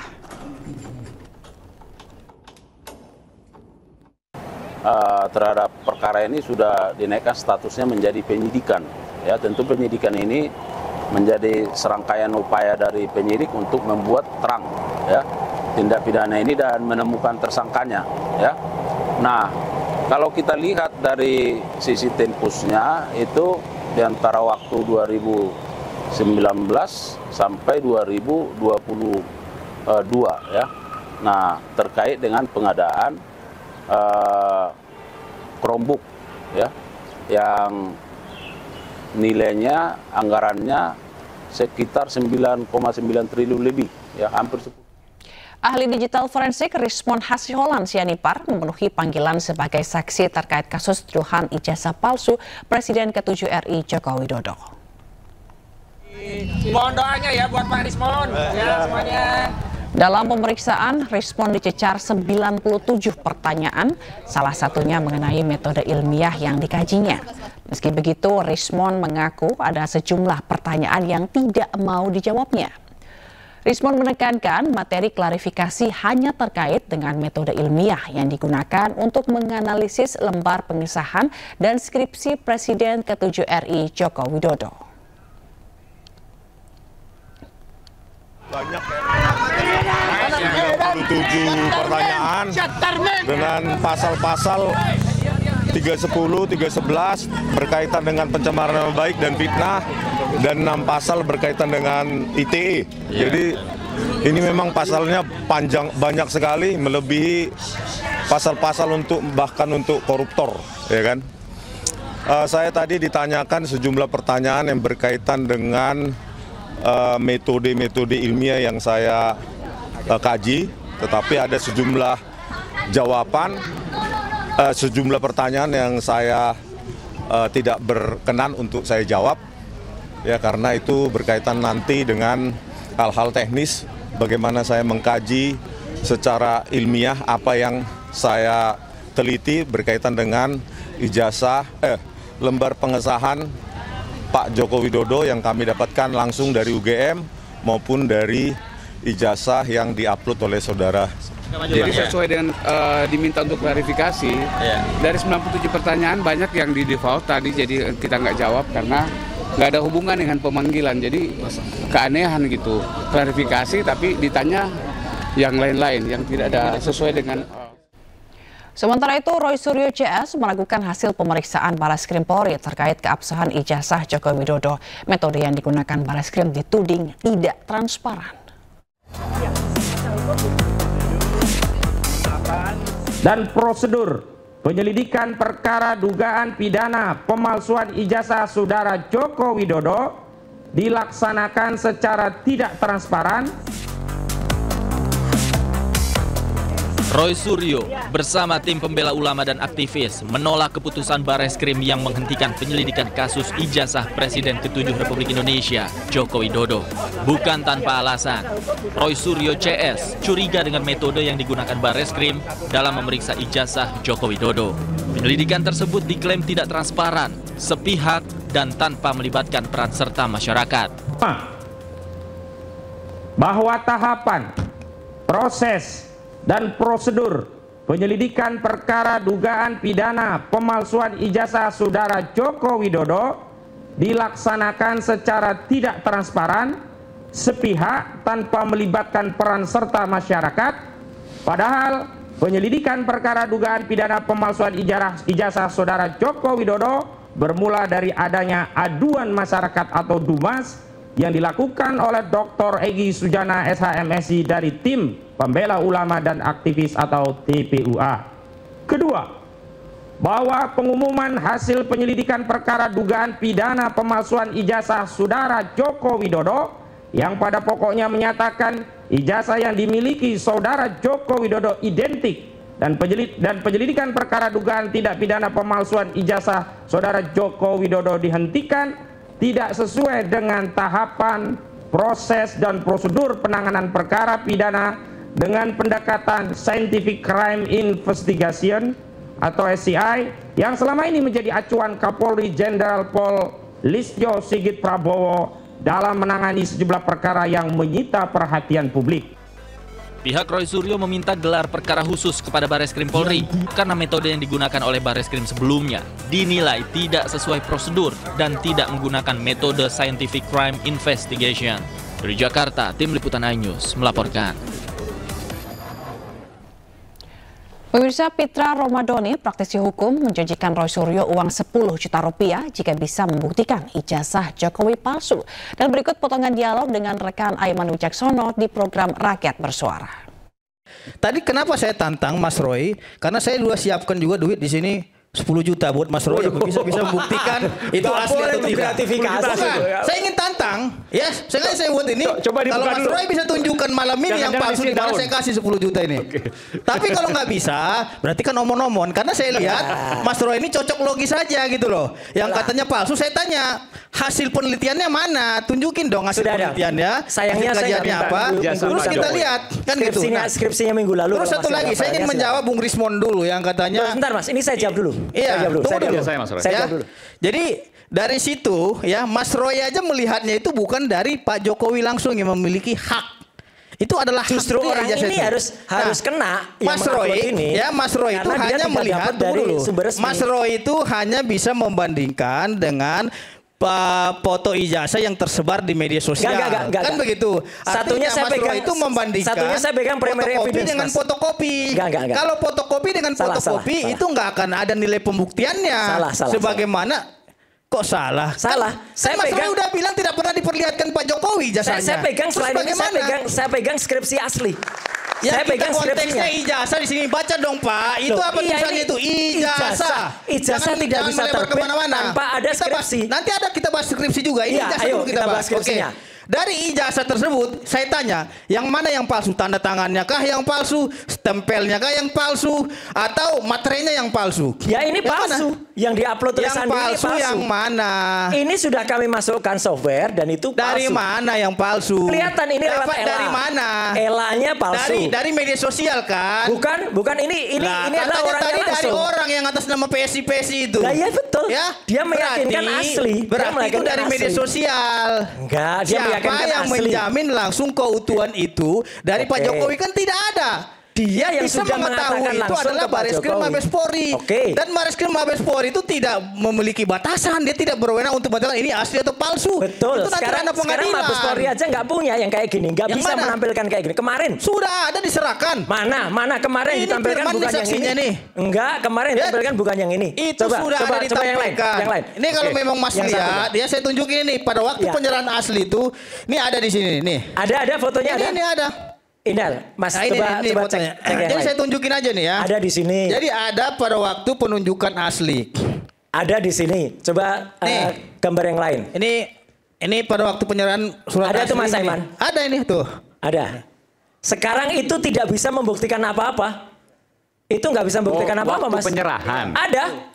Terhadap perkara ini sudah dinaikkan statusnya menjadi penyidikan. Ya, tentu penyidikan ini menjadi serangkaian upaya dari penyidik untuk membuat terang ya tindak pidana ini dan menemukan tersangkanya. Ya, nah kalau kita lihat dari sisi tempusnya itu di antara waktu 2019 sampai 2022 ya. Nah, terkait dengan pengadaan Chromebook ya yang nilainya anggarannya sekitar 9,9 triliun lebih ya, hampir 10. Ahli digital forensik Rismon Hasiholan Sianipar memenuhi panggilan sebagai saksi terkait kasus tuduhan ijazah palsu Presiden ke-7 RI Joko Widodo. Mohon doanya ya buat Pak Rismon ya semuanya. Dalam pemeriksaan, Rismon dicecar 97 pertanyaan, salah satunya mengenai metode ilmiah yang dikajinya. Meski begitu, Rismon mengaku ada sejumlah pertanyaan yang tidak mau dijawabnya. Rismon menekankan materi klarifikasi hanya terkait dengan metode ilmiah yang digunakan untuk menganalisis lembar pengesahan dan skripsi Presiden ke-7 RI Joko Widodo. Banyak 97 pertanyaan dengan pasal-pasal 310, 311 berkaitan dengan pencemaran nama baik dan fitnah, dan 6 pasal berkaitan dengan ITE. Jadi ini memang pasalnya panjang, banyak sekali, melebihi pasal-pasal untuk bahkan untuk koruptor, ya kan? Saya tadi ditanyakan sejumlah pertanyaan yang berkaitan dengan metode-metode ilmiah yang saya kaji, tetapi ada sejumlah jawaban, sejumlah pertanyaan yang saya tidak berkenan untuk saya jawab, ya karena itu berkaitan nanti dengan hal-hal teknis, bagaimana saya mengkaji secara ilmiah apa yang saya teliti berkaitan dengan ijazah, lembar pengesahan Pak Joko Widodo yang kami dapatkan langsung dari UGM maupun dari ijazah yang diupload oleh saudara. Jadi sesuai dengan diminta untuk klarifikasi, dari 97 pertanyaan banyak yang di default tadi, jadi kita nggak jawab karena nggak ada hubungan dengan pemanggilan, jadi keanehan gitu. Klarifikasi tapi ditanya yang lain-lain yang tidak ada sesuai dengan. Sementara itu, Roy Suryo CS melakukan hasil pemeriksaan Bareskrim Polri terkait keabsahan ijazah Joko Widodo. Metode yang digunakan Bareskrim dituding tidak transparan. Dan prosedur penyelidikan perkara dugaan pidana pemalsuan ijazah saudara Joko Widodo dilaksanakan secara tidak transparan. Roy Suryo bersama tim pembela ulama dan aktivis menolak keputusan Bareskrim yang menghentikan penyelidikan kasus ijazah Presiden ke-7 Republik Indonesia, Joko Widodo. Bukan tanpa alasan, Roy Suryo CS curiga dengan metode yang digunakan Bareskrim dalam memeriksa ijazah Joko Widodo. Penyelidikan tersebut diklaim tidak transparan, sepihak, dan tanpa melibatkan peran serta masyarakat. Bahwa tahapan, proses, dan prosedur penyelidikan perkara dugaan pidana pemalsuan ijazah saudara Joko Widodo dilaksanakan secara tidak transparan, sepihak, tanpa melibatkan peran serta masyarakat. Padahal penyelidikan perkara dugaan pidana pemalsuan ijazah saudara Joko Widodo bermula dari adanya aduan masyarakat atau DUMAS yang dilakukan oleh Dr. Egy Sujana SHMSI dari tim pembela ulama dan aktivis atau TPUA. Kedua, bahwa pengumuman hasil penyelidikan perkara dugaan pidana pemalsuan ijazah saudara Joko Widodo yang pada pokoknya menyatakan ijazah yang dimiliki Saudara Joko Widodo identik dan penyelidikan perkara dugaan tindak pidana pemalsuan ijazah Saudara Joko Widodo dihentikan tidak sesuai dengan tahapan, proses dan prosedur penanganan perkara pidana dengan pendekatan Scientific Crime Investigation atau SCI yang selama ini menjadi acuan Kapolri Jenderal Pol Listio Sigit Prabowo dalam menangani sejumlah perkara yang menyita perhatian publik. Pihak Roy Suryo meminta gelar perkara khusus kepada Bareskrim Polri karena metode yang digunakan oleh Bareskrim sebelumnya dinilai tidak sesuai prosedur dan tidak menggunakan metode Scientific Crime Investigation. Dari Jakarta, Tim Liputan iNews melaporkan. Pemirsa, Pitra Romadoni, praktisi hukum, menjanjikan Roy Suryo uang 10 juta rupiah jika bisa membuktikan ijazah Jokowi palsu. Dan berikut potongan dialog dengan rekan Aiman Wicaksono di program Rakyat Bersuara. Tadi kenapa saya tantang Mas Roy? Karena saya juga siapkan juga duit di sini 10 juta buat Mas Roy bisa membuktikan itu asli atau tidak. Saya ingin tantang, ya. Sengaja saya buat ini. Kalau Mas Roy bisa tunjukkan malam ini yang palsu di mana saya kasih 10 juta ini. Tapi kalau nggak bisa, berarti kan omon-omon. Karena saya lihat Mas Roy ini cocok logis saja gitu loh. Yang katanya palsu, saya tanya hasil penelitiannya mana? Tunjukin dong hasil penelitiannya. Sayangnya saya apa? Terus kita lihat kan gitu. Skripsinya minggu lalu. Terus satu lagi, saya ingin menjawab Bung Rismon dulu yang katanya. Sebentar Mas, ini saya jawab dulu. Iya, Saya jawab dulu. Jadi dari situ ya Mas Roy aja melihatnya itu bukan dari Pak Jokowi langsung yang memiliki hak. Itu adalah justru orang ini harus kena Mas Roy ini. Ya Mas Roy itu hanya melihat dulu. Mas Roy itu hanya bisa membandingkan dengan foto ijazah yang tersebar di media sosial. Kan begitu. Satunya saya pegang itu membandingkan. Satunya saya pegang primary evidence dengan fotokopi. Kalau fotokopi dengan fotokopi itu nggak akan ada nilai pembuktiannya. Sebagaimana kok salah? Saya Mas Roy udah bilang tidak pernah diperlihatkan Pak Jokowi jasanya. Saya pegang selain ini saya pegang skripsi asli. Ya, saya pegang konteksnya ijazah di sini, baca dong Pak. Itu apa tulisannya itu? Ijazah tidak bisa terbit tanpa ada skripsi. Nanti ada kita bahas skripsi juga. Ini ijazah dulu kita bahas skripsinya. Dari ijazah tersebut, saya tanya, yang mana yang palsu? Tanda tangannya kah yang palsu? Stempelnya kah yang palsu? Atau materinya yang palsu? Ya ini palsu. Yang diupload tulisan yang palsu ini palsu. Yang mana? Ini sudah kami masukkan software dan itu palsu. Dari mana yang palsu? Kelihatan ini lewat ELA. Dari mana? ELA-nya palsu. Dari media sosial kan? Bukan ini adalah orangnya tadi langsung. Dari orang yang atas nama PSI itu. Nah, iya betul. Ya? Dia meyakinkan asli. Berarti itu dari media sosial. Enggak, dia siapa yang asli. menjamin langsung keutuhan itu dari Pak Jokowi kan tidak ada. Dia yang bisa sudah mengetahui itu adalah Bareskrim Mabes Polri. Dan Bareskrim Mabes Polri itu tidak memiliki batasan, dia tidak berwenang untuk mengatakan ini asli atau palsu. Betul. Itu sekarang Mabes Polri aja nggak punya yang kayak gini, nggak bisa menampilkan kayak gini. Kemarin sudah ada diserahkan. Mana kemarin ini ditampilkan bukan yang ini. Nih. Enggak, kemarin ditampilkan bukan yang ini. Itu sudah ada ditampilkan. Yang lain. Ini kalau memang Mas lihat, ya saya tunjukin ini pada waktu penyerahan asli itu, ini ada di sini nih. Ada fotonya ada. Ini ada. Indal, Mas, coba cek jadi saya tunjukin aja nih ya. Ada di sini. Jadi ada pada waktu penunjukan asli. Ada di sini. Coba gambar yang lain. Ini pada waktu penyerahan surat ada asli. Ada tuh Mas Aiman. Ada ini tuh. Ada. Sekarang itu tidak bisa membuktikan apa-apa. Itu nggak bisa membuktikan apa-apa, Mas. Penyerahan.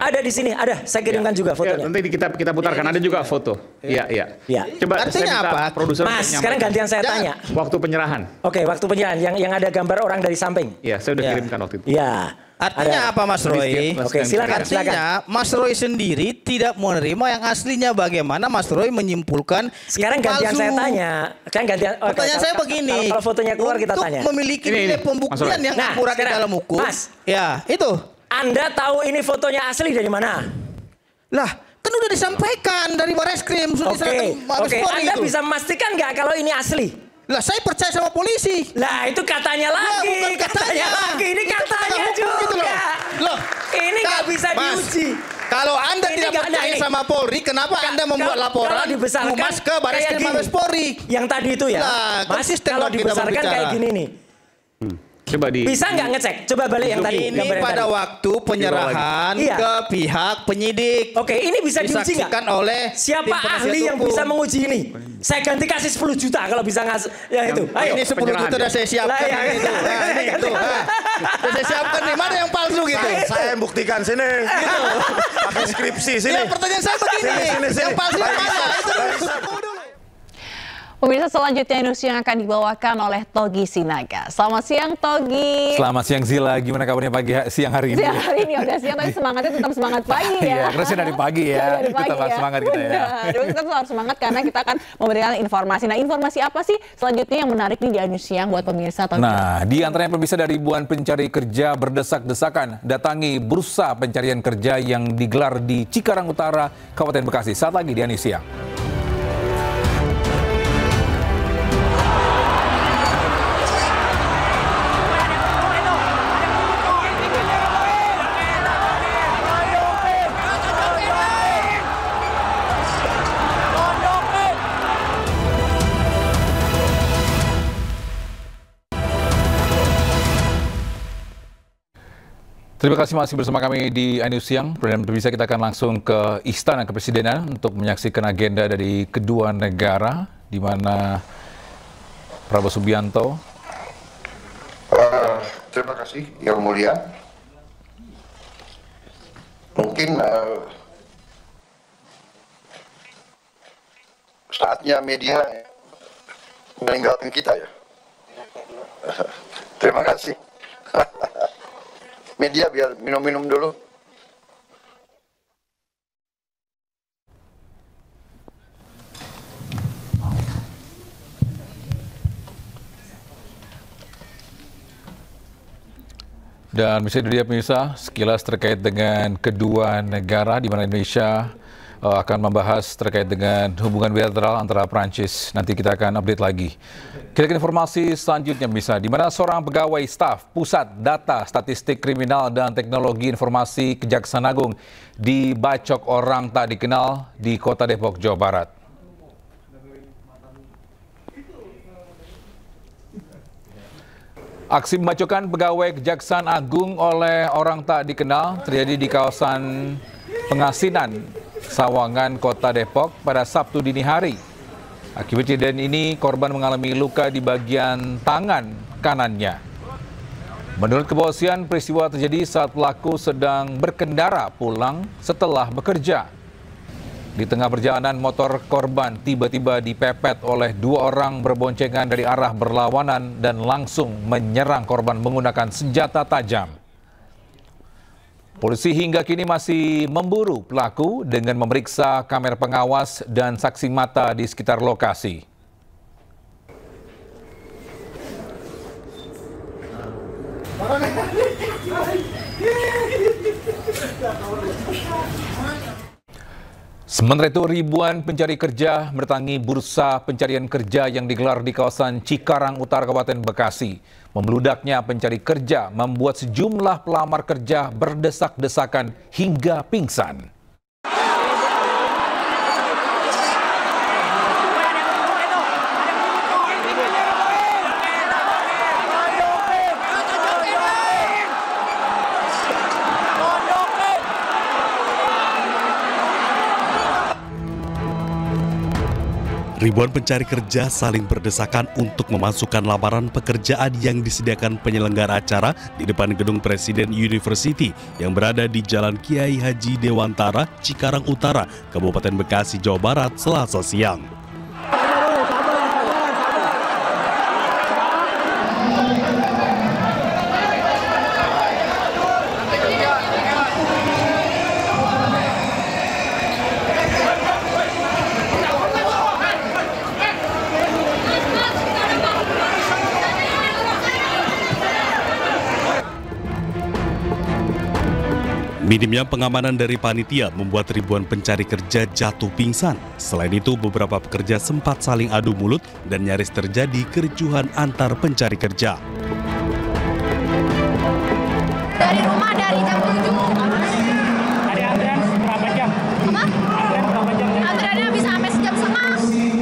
Ada di sini, ada. Saya kirimkan juga fotonya. Nanti kita putarkan, ada juga foto. Iya. Coba artinya apa? Produser Mas, sekarang gantian saya tanya. Waktu penyerahan. Oke, waktu penyerahan yang ada gambar orang dari samping. Iya, saya udah kirimkan waktu itu. Iya. Artinya apa Mas Roy? Oke, silakan. Artinya Mas Roy sendiri tidak menerima yang aslinya. Bagaimana Mas Roy menyimpulkan? Sekarang gantian saya tanya. Pertanyaan saya begini. Kalau fotonya keluar kita tanya. Untuk memiliki nilai pembuktian yang akurat di dalam hukum. Mas, ya itu. Anda tahu ini fotonya asli dari mana? Lah, kan udah disampaikan dari Bareskrim. Oke. Anda bisa memastikan nggak kalau ini asli? Lah saya percaya sama polisi. Lah itu katanya lagi, ini katanya juga. Loh, ini nggak bisa diuji. Kalau Anda tidak percaya sama Polri, kenapa Anda membuat laporan humas ke Bareskrim Mabes Polri? Yang tadi itu ya, Mas, kalau dibesarkan kayak gini nih. Coba Bisa nggak ngecek? Coba balik yang tadi. Ini pada waktu penyerahan ke pihak penyidik. Oke, ini bisa diuji nggak? Oleh siapa ahli yang bisa menguji ini? Saya ganti kasih 10 juta kalau bisa ngasih. Ya itu. Ayo. Ini 10 juta udah saya siapkan. Itu. Nah, ini itu. Saya siapkan nih. Mana yang palsu gitu? Saya buktikan sini. Gitu. Pakai skripsi sini. Ya pertanyaan saya begini. Yang palsu yang mana? Itu. Pemirsa, selanjutnya news yang akan dibawakan oleh Togi Sinaga. Selamat siang, Togi. Selamat siang, Zila. Gimana kabarnya siang hari ini? Siang hari ini udah siang, tapi semangatnya tetap semangat pagi ya. Iya, karena sih dari pagi ya. Dari pagi tetap ya. semangat kita ya. Aduh, kita harus semangat karena kita akan memberikan informasi. Nah, informasi apa sih selanjutnya yang menarik nih di news siang buat pemirsa? Togi? Nah, di antaranya pemirsa, dari ribuan pencari kerja berdesak-desakan datangi bursa pencarian kerja yang digelar di Cikarang Utara, Kabupaten Bekasi. Saat lagi di news siang. Terima kasih masih bersama kami di iNews Siang. Dan pemirsa, kita akan langsung ke Istana Kepresidenan untuk menyaksikan agenda dari kedua negara, di mana Prabowo Subianto. Terima kasih, Yang Mulia. Mungkin saatnya media meninggalkan kita ya. Terima kasih. Media biar minum-minum dulu. Dan bisa dilihat pemirsa, sekilas terkait dengan kedua negara, di mana Indonesia akan membahas terkait dengan hubungan bilateral antara Prancis. Nanti kita akan update lagi. Kita ke informasi selanjutnya bisa, di mana seorang pegawai staf Pusat Data Statistik Kriminal dan Teknologi Informasi Kejaksaan Agung dibacok orang tak dikenal di Kota Depok, Jawa Barat. Aksi pembacokan pegawai Kejaksaan Agung oleh orang tak dikenal terjadi di kawasan Pengasinan, Sawangan, Kota Depok pada Sabtu dini hari. Akibat kejadian ini, korban mengalami luka di bagian tangan kanannya. Menurut kepolisian, peristiwa terjadi saat pelaku sedang berkendara pulang setelah bekerja. Di tengah perjalanan, motor korban tiba-tiba dipepet oleh dua orang berboncengan dari arah berlawanan dan langsung menyerang korban menggunakan senjata tajam. Polisi hingga kini masih memburu pelaku dengan memeriksa kamera pengawas dan saksi mata di sekitar lokasi. Sementara itu, ribuan pencari kerja mendatangi bursa pencarian kerja yang digelar di kawasan Cikarang Utara, Kabupaten Bekasi. Membeludaknya pencari kerja membuat sejumlah pelamar kerja berdesak-desakan hingga pingsan. Ribuan pencari kerja saling berdesakan untuk memasukkan lamaran pekerjaan yang disediakan penyelenggara acara di depan gedung Presiden University yang berada di Jalan Kiai Haji Dewantara, Cikarang Utara, Kabupaten Bekasi, Jawa Barat, Selasa siang. Minimnya pengamanan dari panitia membuat ribuan pencari kerja jatuh pingsan. Selain itu, beberapa pekerja sempat saling adu mulut dan nyaris terjadi kericuhan antar pencari kerja. Dari rumah dari jam 7. Ada antrian berapa jam? Apa? Antrian berapa jam? Antriannya bisa sampai sejam setengah.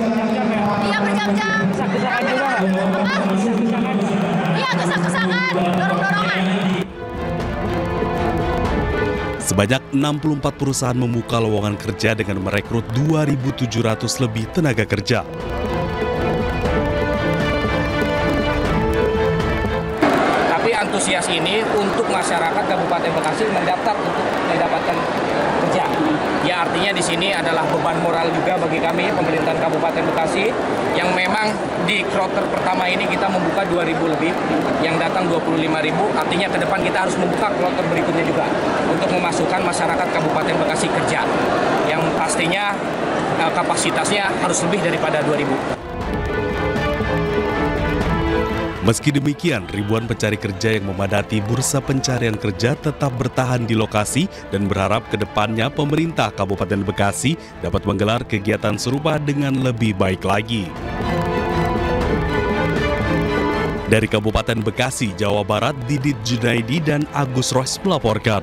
Jam-jam ya? Iya, berjam-jam. Kesak-kesakan juga? Apa? Iya, kesak-kesakan. Sebanyak 64 perusahaan membuka lowongan kerja dengan merekrut 2.700 lebih tenaga kerja. Tapi antusias ini untuk masyarakat Kabupaten Bekasi mendaftar untuk mendapatkan kerja. Ya artinya di sini adalah beban moral juga bagi kami pemerintahan Kabupaten Bekasi yang memang di kloter pertama ini kita membuka 2.000 lebih, yang datang 25.000, artinya ke depan kita harus membuka kloter berikutnya juga untuk memasukkan masyarakat Kabupaten Bekasi kerja yang pastinya kapasitasnya harus lebih daripada 2.000. Meski demikian, ribuan pencari kerja yang memadati bursa pencarian kerja tetap bertahan di lokasi dan berharap ke depannya pemerintah Kabupaten Bekasi dapat menggelar kegiatan serupa dengan lebih baik lagi. Dari Kabupaten Bekasi, Jawa Barat, Didit Junaidi dan Agus Rois melaporkan.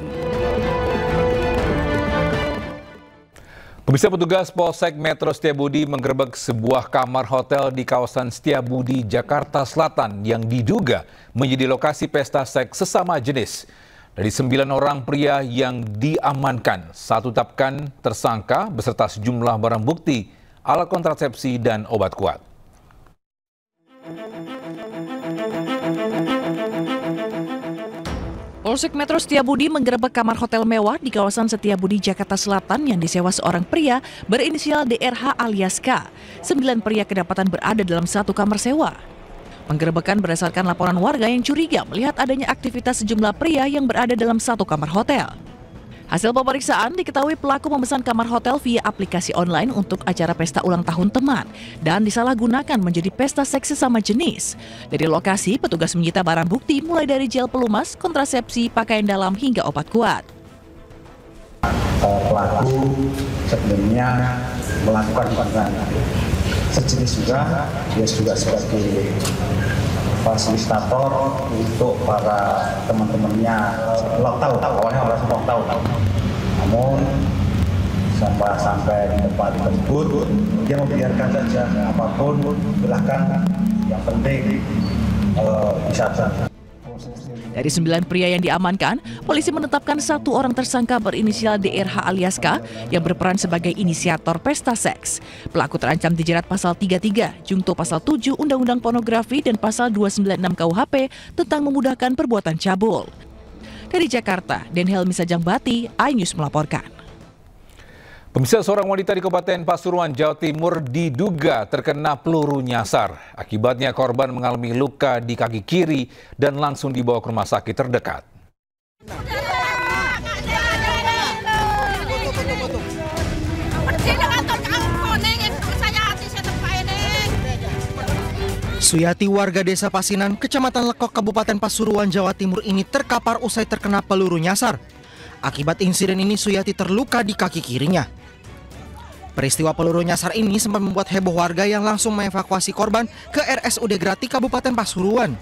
Pemirsa, petugas Polsek Metro Setiabudi menggerebek sebuah kamar hotel di kawasan Setiabudi, Jakarta Selatan yang diduga menjadi lokasi pesta seks sesama jenis. Dari 9 orang pria yang diamankan, satu tetapkan tersangka beserta sejumlah barang bukti, alat kontrasepsi dan obat kuat. Polsek Metro Setiabudi menggerebek kamar hotel mewah di kawasan Setiabudi, Jakarta Selatan yang disewa seorang pria berinisial DRH alias K. 9 pria kedapatan berada dalam satu kamar sewa. Penggerebekan berdasarkan laporan warga yang curiga melihat adanya aktivitas sejumlah pria yang berada dalam satu kamar hotel. Hasil pemeriksaan diketahui pelaku memesan kamar hotel via aplikasi online untuk acara pesta ulang tahun teman dan disalahgunakan menjadi pesta seks sesama jenis. Dari lokasi, petugas menyita barang bukti mulai dari gel pelumas, kontrasepsi, pakaian dalam hingga obat kuat. Pelaku sebelumnya melakukan hubungan sejenis juga, dia juga sebagai fasilitator untuk para teman-temannya lockdown, awalnya orang lockdown. Namun sampai di tempat tersebut dia membiarkan saja apapun, silahkan, yang penting bisa. Dari 9 pria yang diamankan, polisi menetapkan satu orang tersangka berinisial DRH alias K yang berperan sebagai inisiator pesta seks. Pelaku terancam dijerat pasal 33, Jungto pasal 7 Undang-Undang Pornografi dan pasal 296 KUHP tentang memudahkan perbuatan cabul. Dari Jakarta, Denhelmi Sajangbati, iNews melaporkan. Pemirsa, seorang wanita di Kabupaten Pasuruan, Jawa Timur diduga terkena peluru nyasar. Akibatnya korban mengalami luka di kaki kiri dan langsung dibawa ke rumah sakit terdekat. Suyati, warga desa Pasinan, Kecamatan Lekok, Kabupaten Pasuruan, Jawa Timur ini terkapar usai terkena peluru nyasar. Akibat insiden ini, Suyati terluka di kaki kirinya. Peristiwa peluru nyasar ini sempat membuat heboh warga yang langsung mengevakuasi korban ke RSUD Grati, Kabupaten Pasuruan.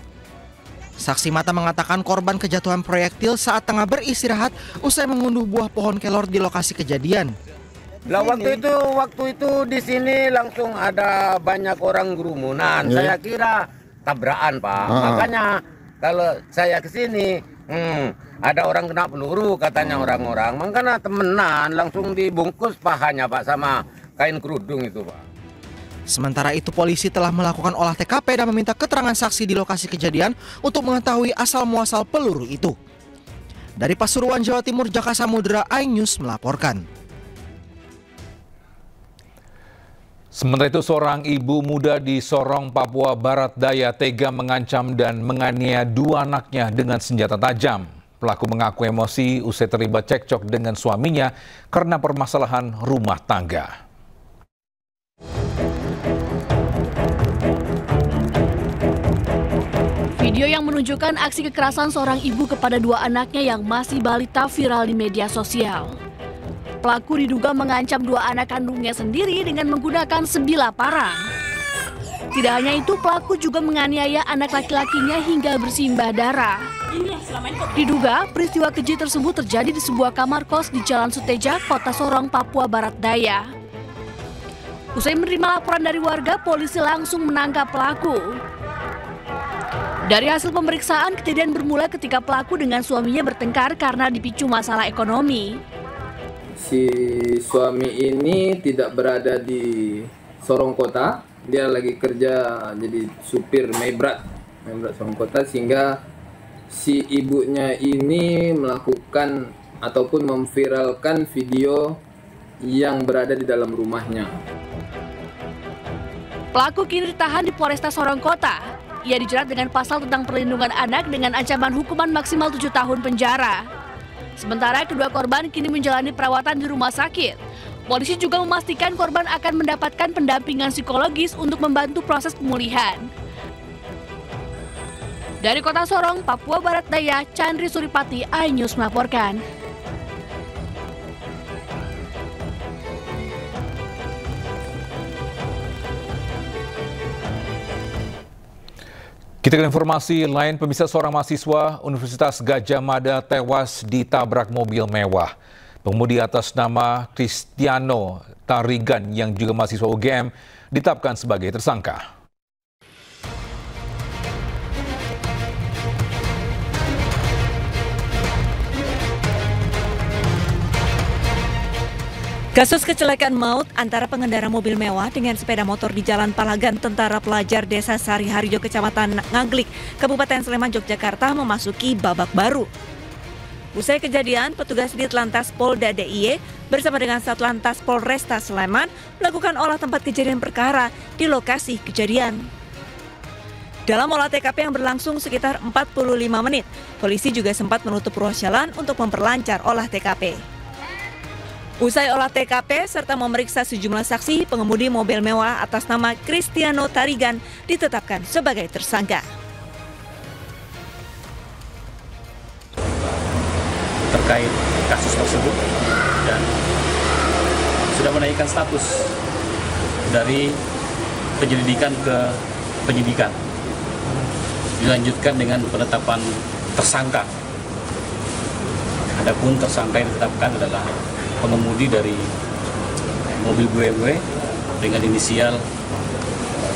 Saksi mata mengatakan korban kejatuhan proyektil saat tengah beristirahat usai mengunduh buah pohon kelor di lokasi kejadian. Lah waktu itu di sini langsung ada banyak orang kerumunan. Saya kira tabrakan, Pak. Makanya kalau saya ke sini ada orang kena peluru katanya orang-orang. Makanya temenan langsung dibungkus pahanya, Pak, sama kain kerudung itu, Pak. Sementara itu polisi telah melakukan olah TKP dan meminta keterangan saksi di lokasi kejadian untuk mengetahui asal-muasal peluru itu. Dari Pasuruan, Jawa Timur, Jaka Samudra, iNews melaporkan. Sementara itu, seorang ibu muda di Sorong, Papua Barat Daya tega mengancam dan menganiaya 2 anaknya dengan senjata tajam. Pelaku mengaku emosi usai terlibat cekcok dengan suaminya karena permasalahan rumah tangga. Video yang menunjukkan aksi kekerasan seorang ibu kepada 2 anaknya yang masih balita viral di media sosial. Pelaku diduga mengancam 2 anak kandungnya sendiri dengan menggunakan sebilah parang. Tidak hanya itu, pelaku juga menganiaya anak laki-lakinya hingga bersimbah darah. Diduga peristiwa keji tersebut terjadi di sebuah kamar kos di Jalan Suteja, Kota Sorong, Papua Barat Daya. Usai menerima laporan dari warga, polisi langsung menangkap pelaku. Dari hasil pemeriksaan, kejadian bermula ketika pelaku dengan suaminya bertengkar karena dipicu masalah ekonomi. Si suami ini tidak berada di Sorong Kota, dia lagi kerja jadi supir Maybrat Sorong Kota, sehingga si ibunya ini melakukan ataupun memviralkan video yang berada di dalam rumahnya. Pelaku kini ditahan di Polresta Sorong Kota. Ia dijerat dengan pasal tentang perlindungan anak dengan ancaman hukuman maksimal 7 tahun penjara. Sementara kedua korban kini menjalani perawatan di rumah sakit. Polisi juga memastikan korban akan mendapatkan pendampingan psikologis untuk membantu proses pemulihan. Dari Kota Sorong, Papua Barat Daya, Chandri Suripati, iNews melaporkan. Kita ke informasi lain, pemirsa, seorang mahasiswa Universitas Gadjah Mada tewas ditabrak mobil mewah. Pengemudi atas nama Cristiano Tarigan yang juga mahasiswa UGM ditetapkan sebagai tersangka. Kasus kecelakaan maut antara pengendara mobil mewah dengan sepeda motor di Jalan Palagan Tentara Pelajar Desa Sari Harjo, Kecamatan Ngaglik, Kabupaten Sleman, Yogyakarta memasuki babak baru. Usai kejadian, petugas Ditlantas Polda DIY bersama dengan Satlantas Polresta Sleman melakukan olah tempat kejadian perkara di lokasi kejadian. Dalam olah TKP yang berlangsung sekitar 45 menit, polisi juga sempat menutup ruas jalan untuk memperlancar olah TKP. Usai olah TKP serta memeriksa sejumlah saksi, pengemudi mobil mewah atas nama Cristiano Tarigan ditetapkan sebagai tersangka. Terkait kasus tersebut dan sudah menaikkan status dari penyelidikan ke penyidikan. Dilanjutkan dengan penetapan tersangka. Adapun tersangka yang ditetapkan adalah pengemudi dari mobil BMW dengan inisial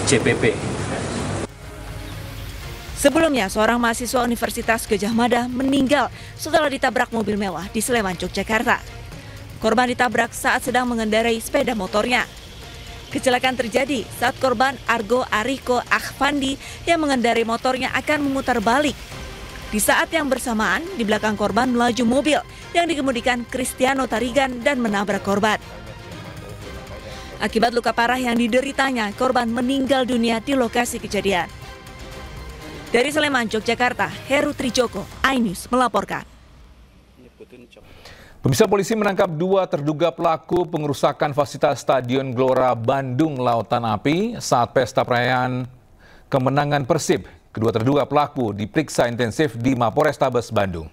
CPP. Sebelumnya, seorang mahasiswa Universitas Gadjah Mada meninggal setelah ditabrak mobil mewah di Sleman, Yogyakarta. Korban ditabrak saat sedang mengendarai sepeda motornya. Kecelakaan terjadi saat korban Argo Ariko Akhvandi yang mengendarai motornya akan memutar balik. Di saat yang bersamaan, di belakang korban melaju mobil yang dikemudikan Cristiano Tarigan dan menabrak korban. Akibat luka parah yang dideritanya, korban meninggal dunia di lokasi kejadian. Dari Sleman, Yogyakarta, Heru Trijoko, iNews melaporkan. Pemirsa, polisi menangkap 2 terduga pelaku pengerusakan fasilitas Stadion Gelora Bandung Lautan Api saat pesta perayaan kemenangan Persib. Kedua terduga pelaku diperiksa intensif di Mapolrestabes Bandung.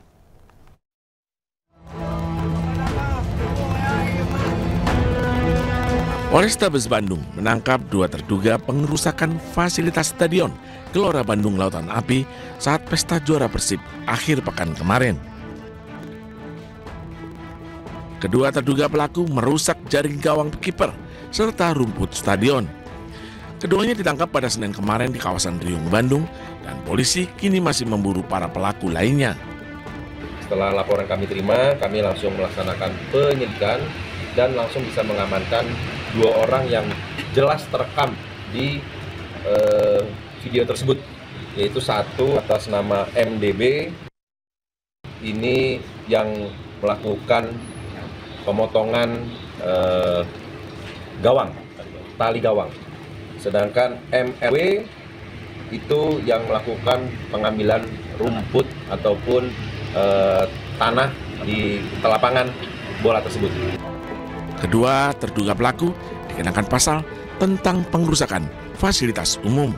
Polrestabes Bandung menangkap 2 terduga pengerusakan fasilitas Stadion Gelora Bandung Lautan Api saat pesta juara Persib akhir pekan kemarin. Kedua terduga pelaku merusak jaring gawang kiper serta rumput stadion. Keduanya ditangkap pada Senin kemarin di kawasan Riung, Bandung, dan polisi kini masih memburu para pelaku lainnya. Setelah laporan kami terima, kami langsung melaksanakan penyidikan dan langsung bisa mengamankan 2 orang yang jelas terekam di video tersebut, yaitu satu atas nama MDB, ini yang melakukan pemotongan gawang, tali gawang. Sedangkan MRW itu yang melakukan pengambilan rumput ataupun tanah di lapangan bola tersebut. Kedua terduga pelaku dikenakan pasal tentang pengerusakan fasilitas umum.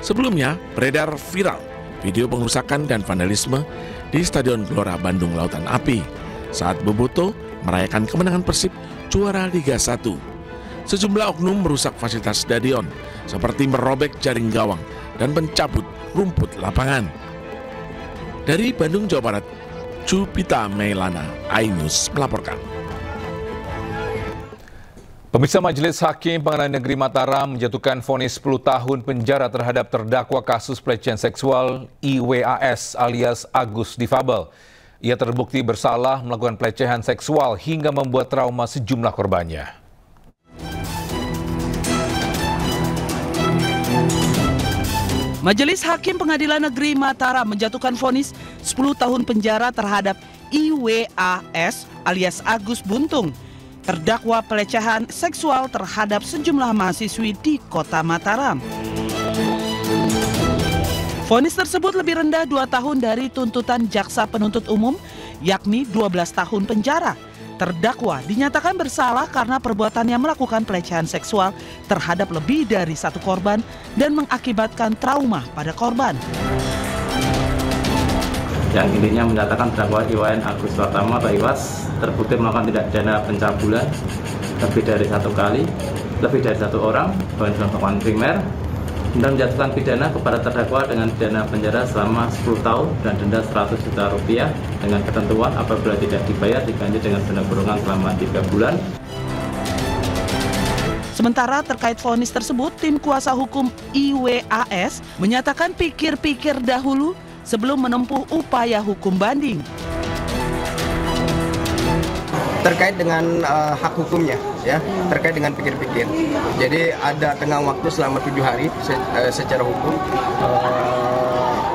Sebelumnya beredar viral video pengerusakan dan vandalisme di Stadion Gelora Bandung Lautan Api saat Boboto merayakan kemenangan Persib juara Liga 1. Sejumlah oknum merusak fasilitas stadion seperti merobek jaring gawang dan mencabut rumput lapangan. Dari Bandung, Jawa Barat, Cupita Meilana, iNews melaporkan. Pemirsa, Majelis Hakim Pengadilan Negeri Mataram menjatuhkan vonis 10 tahun penjara terhadap terdakwa kasus pelecehan seksual IWAS alias Agus Difabel. Ia terbukti bersalah melakukan pelecehan seksual hingga membuat trauma sejumlah korbannya. Majelis Hakim Pengadilan Negeri Mataram menjatuhkan vonis 10 tahun penjara terhadap IWAS alias Agus Buntung, terdakwa pelecehan seksual terhadap sejumlah mahasiswi di Kota Mataram. Vonis tersebut lebih rendah 2 tahun dari tuntutan jaksa penuntut umum, yakni 12 tahun penjara. Terdakwa dinyatakan bersalah karena perbuatannya melakukan pelecehan seksual terhadap lebih dari 1 korban dan mengakibatkan trauma pada korban. Yang intinya menyatakan terdakwa IWN Agus Wartama atau IWAS terbukti melakukan tindak pidana pencabulan lebih dari 1 kali, lebih dari 1 orang, dalam hukuman primer, dan menjatuhkan pidana kepada terdakwa dengan pidana penjara selama 10 tahun dan denda 100 juta rupiah dengan ketentuan apabila tidak dibayar diganti dengan denda kurungan selama 3 bulan. Sementara terkait vonis tersebut, tim kuasa hukum IWAS menyatakan pikir-pikir dahulu sebelum menempuh upaya hukum banding. Terkait dengan hak hukumnya, ya, terkait dengan pikir-pikir. Jadi ada tenggang waktu selama 7 hari secara hukum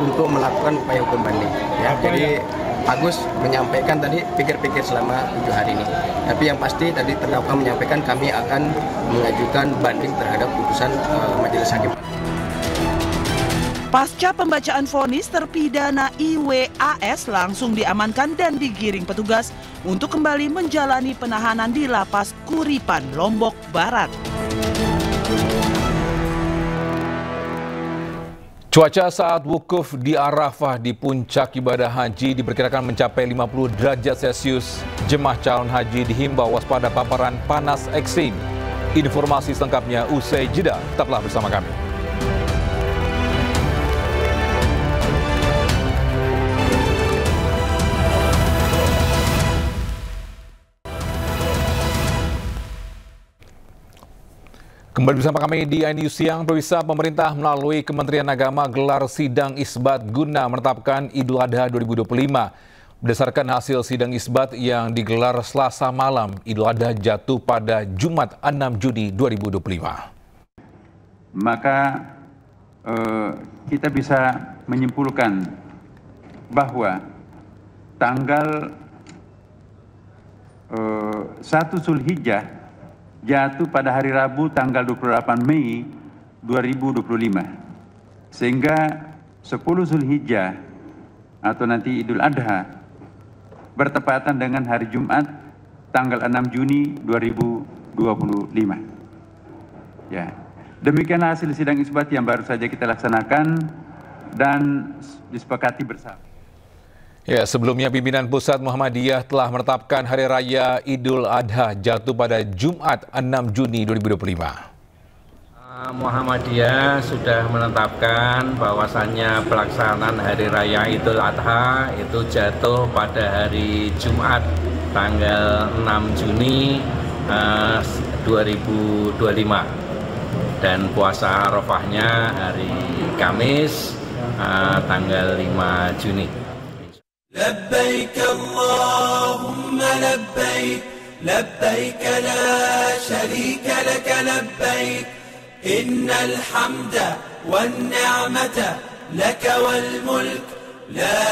untuk melakukan upaya hukum banding. Ya, jadi Agus menyampaikan tadi pikir-pikir selama 7 hari ini. Tapi yang pasti tadi terdakwa menyampaikan kami akan mengajukan banding terhadap putusan Majelis Hakim. Pasca pembacaan vonis, terpidana IWAS langsung diamankan dan digiring petugas untuk kembali menjalani penahanan di Lapas Kuripan, Lombok Barat. Cuaca saat wukuf di Arafah di puncak ibadah haji diperkirakan mencapai 50 derajat Celcius. Jemaah calon haji dihimbau waspada paparan panas ekstrim. Informasi selengkapnya usai jeda. Tetaplah bersama kami. Kembali bersama kami di iNews Siang, pemirsa. Pemerintah melalui Kementerian Agama gelar sidang isbat guna menetapkan Idul Adha 2025. Berdasarkan hasil sidang isbat yang digelar Selasa malam, Idul Adha jatuh pada Jumat 6 Juni 2025. Maka kita bisa menyimpulkan bahwa tanggal 1 Zulhijjah jatuh pada hari Rabu tanggal 28 Mei 2025. Sehingga 10 Zulhijjah atau nanti Idul Adha bertepatan dengan hari Jumat tanggal 6 Juni 2025. Ya. Demikian hasil sidang isbat yang baru saja kita laksanakan dan disepakati bersama. Ya, sebelumnya pimpinan Pusat Muhammadiyah telah menetapkan Hari Raya Idul Adha jatuh pada Jumat 6 Juni 2025. Muhammadiyah sudah menetapkan bahwasannya pelaksanaan Hari Raya Idul Adha itu jatuh pada hari Jumat tanggal 6 Juni 2025 dan puasa Arafahnya hari Kamis tanggal 5 Juni. لبيك اللهم لبيك لبيك لا شريك لك لبيك إن الحمد والنعمة لك والملك لا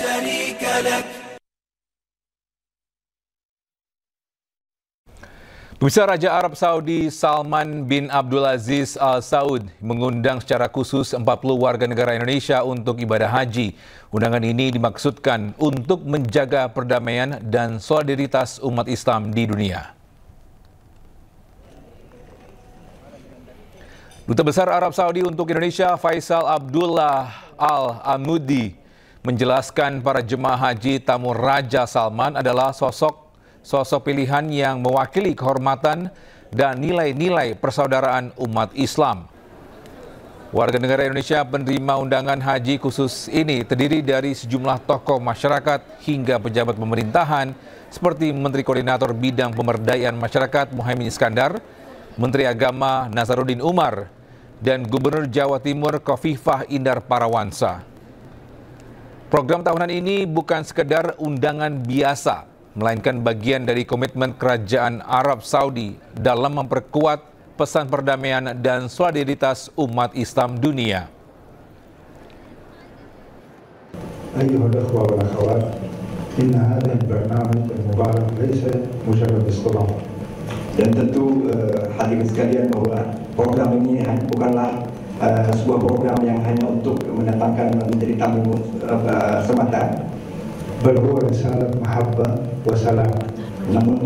شريك لك. Pemirsa, Raja Arab Saudi Salman bin Abdulaziz Al Saud mengundang secara khusus 40 warga negara Indonesia untuk ibadah haji. Undangan ini dimaksudkan untuk menjaga perdamaian dan solidaritas umat Islam di dunia. Duta Besar Arab Saudi untuk Indonesia Faisal Abdullah Al-Amudi menjelaskan para jemaah haji tamu Raja Salman adalah sosok pilihan yang mewakili kehormatan dan nilai-nilai persaudaraan umat Islam. Warga negara Indonesia penerima undangan haji khusus ini terdiri dari sejumlah tokoh masyarakat hingga pejabat pemerintahan seperti Menteri Koordinator Bidang Pemberdayaan Masyarakat Muhaimin Iskandar, Menteri Agama Nazaruddin Umar, dan Gubernur Jawa Timur Khofifah Indar Parawansa. Program tahunan ini bukan sekedar undangan biasa, melainkan bagian dari komitmen Kerajaan Arab Saudi dalam memperkuat pesan perdamaian dan solidaritas umat Islam dunia. أيها الأخوة والأخوات، إن هذا البرنامج المبارك ليس مجرد اصطلاح. Dan tentu hadirin sekalian bahwa program ini bukanlah sebuah program yang hanya untuk mendatangkan menjadi tamu semata. بل هو رسالة محبة وسلام. Namun